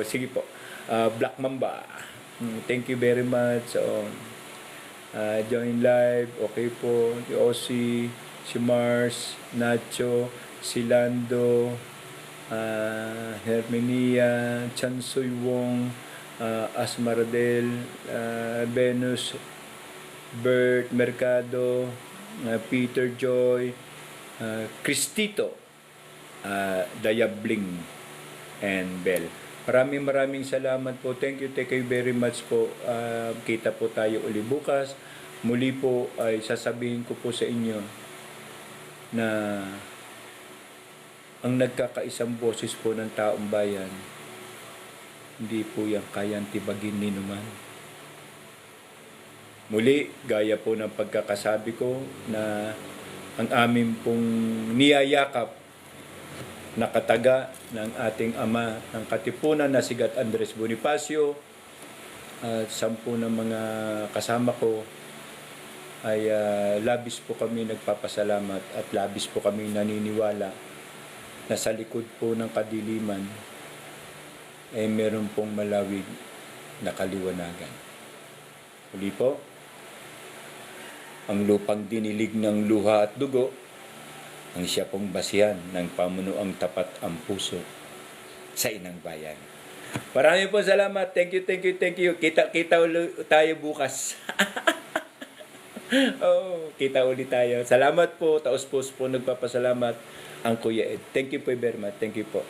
sige po. Black Mamba, thank you very much. Join live, okay po. Si Ossie, si Mars, Nacho, si Lando, Herminia, Chansoy Wong, Asmaradel, Venus, Bert Mercado, Peter Joy, Cristito, Dayabling, and Bell. Maraming salamat po. Thank you very much po. Kita po tayo uli bukas. Muli po ay sasabihin ko po sa inyo na ang nagkakaisang boses po ng taong bayan, hindi po yan kayang tibagin ni numan. Muli, gaya po ng pagkakasabi ko na ang aming pong niyayakap na kataga ng ating ama ng Katipunan na si Gat Andres Bonifacio at 10 ng mga kasama ko ay labis po kami nagpapasalamat at labis po kami naniniwala na sa likod po ng kadiliman ay meron pong malawig na kaliwanagan. Uli po, ang lupang dinilig ng luha at dugo, ang siya pong basihan ng pamunuang tapat ang puso sa inang bayan. Maraming po salamat. Thank you. Kita ulit tayo bukas. Kita ulit tayo. Salamat po. Taos po nagpapasalamat ang Kuya Ed. Thank you po very much. Thank you po.